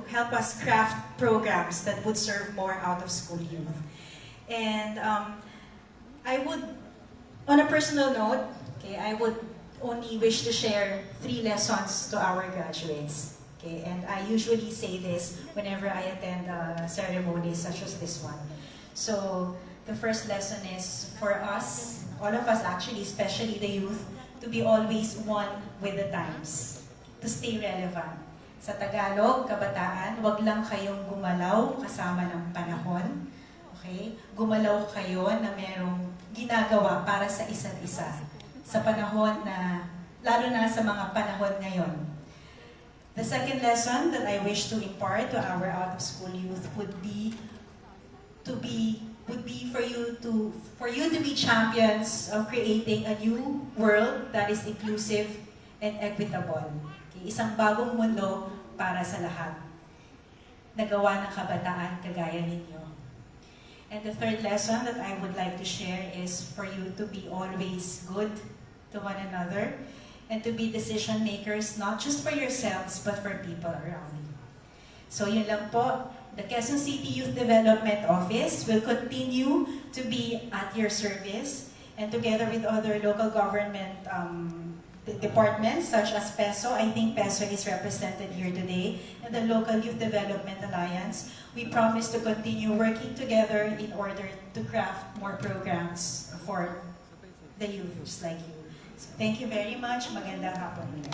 help us craft programs that would serve more out of school youth. And I would, on a personal note, okay, I would only wish to share 3 lessons to our graduates. Okay, and I usually say this whenever I attend ceremonies such as this one. So the first lesson is for us, all of us actually, especially the youth, to be always one with the times, to stay relevant. Sa Tagalog, kabataan, wag lang kayong gumalaw kasama ng panahon. Okay? Gumalaw kayo na merong ginagawa para sa isa't isa. Sa panahon na, lalo na sa mga panahon ngayon. The second lesson that I wish to impart to our out-of-school youth would be for you to be champions of creating a new world that is inclusive and equitable. Okay? Isang bagong mundo para sa lahat. Nagawa ng kabataan kagaya ninyo. And the third lesson that I would like to share is for you to be always good to one another and to be decision makers, not just for yourselves, but for people around you. So yun lang po. The Quezon City Youth Development Office will continue to be at your service, and together with other local government departments such as PESO, I think PESO is represented here today, and the Local Youth Development Alliance, we promise to continue working together in order to craft more programs for the youth just like you. So thank you very much. Magandang hapon niyo.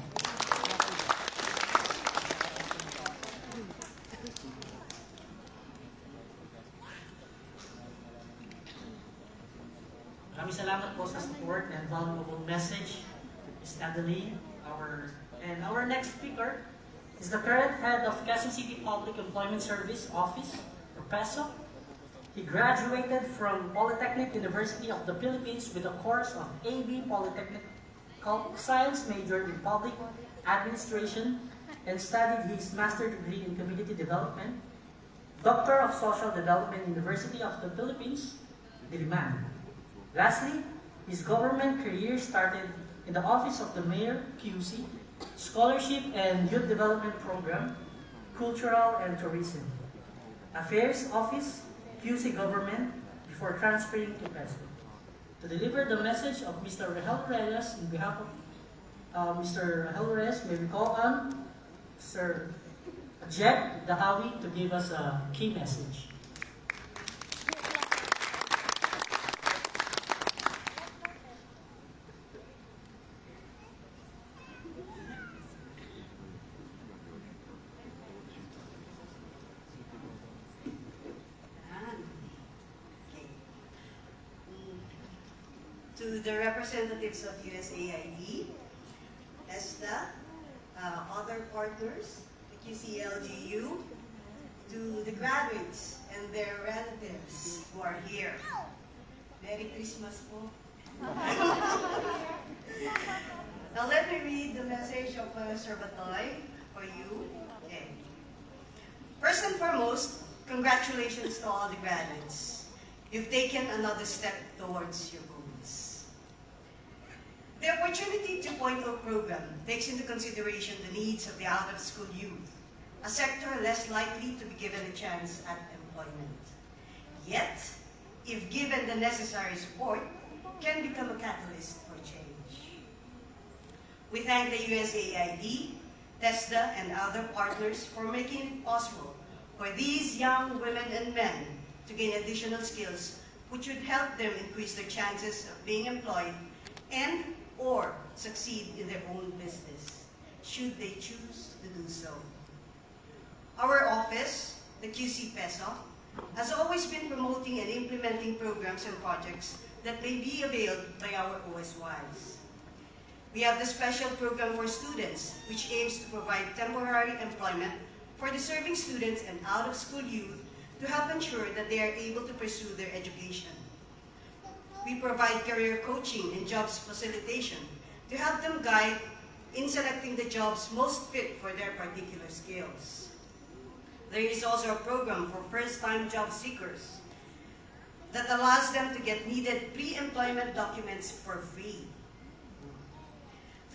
Maraming salamat po sa support and valuable message, Ms. Adeline. Our next speaker is the current head of Quezon City Public Employment Service Office, or PESO. He graduated from Polytechnic University of the Philippines with a course of AB Polytechnical Science, majored in Public Administration, and studied his master's degree in Community Development, Doctor of Social Development, University of the Philippines, Diliman. Lastly, his government career started in the Office of the Mayor, QC, Scholarship and Youth Development Program, Cultural and Tourism, Affairs Office, QC Government, before transferring to TESDA. To deliver the message of Mr. Rahel Reyes, in behalf of Mr. Rahel Reyes, may we call on Sir Jeb Dahawi to give us a key message. To the representatives of USAID, TESDA, other partners, the QCLGU, to the graduates and their relatives who are here. Merry Christmas po. Now let me read the message of Sir Batoy for you. Okay. First and foremost, congratulations to all the graduates. You've taken another step towards your goals. The Opportunity 2.0 program takes into consideration the needs of the out-of-school youth, a sector less likely to be given a chance at employment. Yet, if given the necessary support, can become a catalyst for change. We thank the USAID, TESDA, and other partners for making it possible for these young women and men to gain additional skills which would help them increase their chances of being employed and or succeed in their own business, should they choose to do so. Our office, the QC PESO, has always been promoting and implementing programs and projects that may be availed by our OSYs. We have the special program for students, which aims to provide temporary employment for deserving students and out-of-school youth to help ensure that they are able to pursue their education. We provide career coaching and jobs facilitation to help them guide in selecting the jobs most fit for their particular skills. There is also a program for first-time job seekers that allows them to get needed pre-employment documents for free.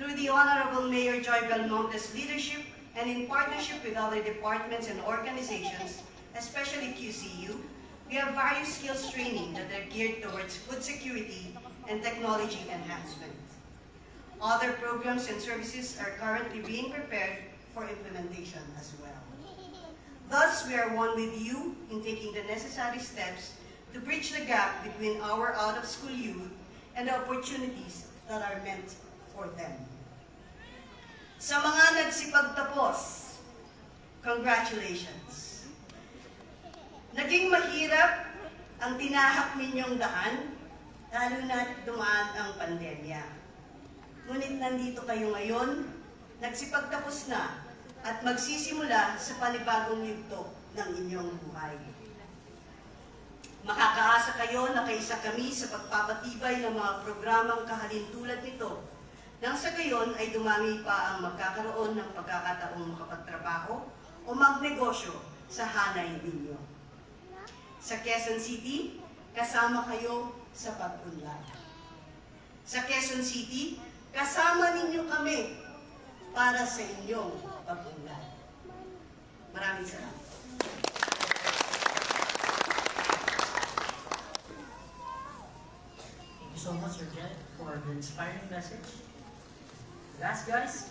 Through the Honorable Mayor Joy Belmonte's leadership and in partnership with other departments and organizations, especially QCU, we have various skills training that are geared towards food security and technology enhancement. Other programs and services are currently being prepared for implementation as well. Thus, we are one with you in taking the necessary steps to bridge the gap between our out-of-school youth and the opportunities that are meant for them. Sa mga nagsipagtapos, congratulations! Naging mahirap ang tinahak ninyong daan, lalo na dumaan ang pandemya. Ngunit nandito kayo ngayon, nagsipagtapos na at magsisimula sa panibagong yugto ng inyong buhay. Makakaasa kayo na kaisa kami sa pagpapatibay ng mga programang kahalintulad nito, nang sa gayon ay dumami pa ang magkakaroon ng pagkakataong makapagtrabaho o magnegosyo sa hanay ninyo. Sa Quezon City, kasama kayo sa pag-unlad. Sa Quezon City, kasama ninyo kami para sa inyong pag-unlad. Maraming salamat. Thank you so much, Sir Jed, for the inspiring message. Last, guys,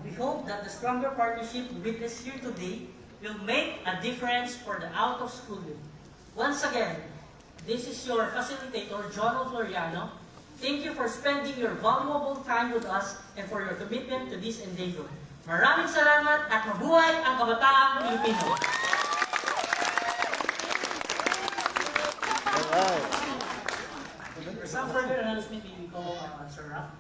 we hope that the stronger partnership we witness here today will make a difference for the out-of-school youth. Once again, this is your facilitator, John Floriano. Thank you for spending your valuable time with us and for your commitment to this endeavor. Maraming salamat at mabuhay ang kabataang Pilipino! For some further announcement, we call Sir Rap.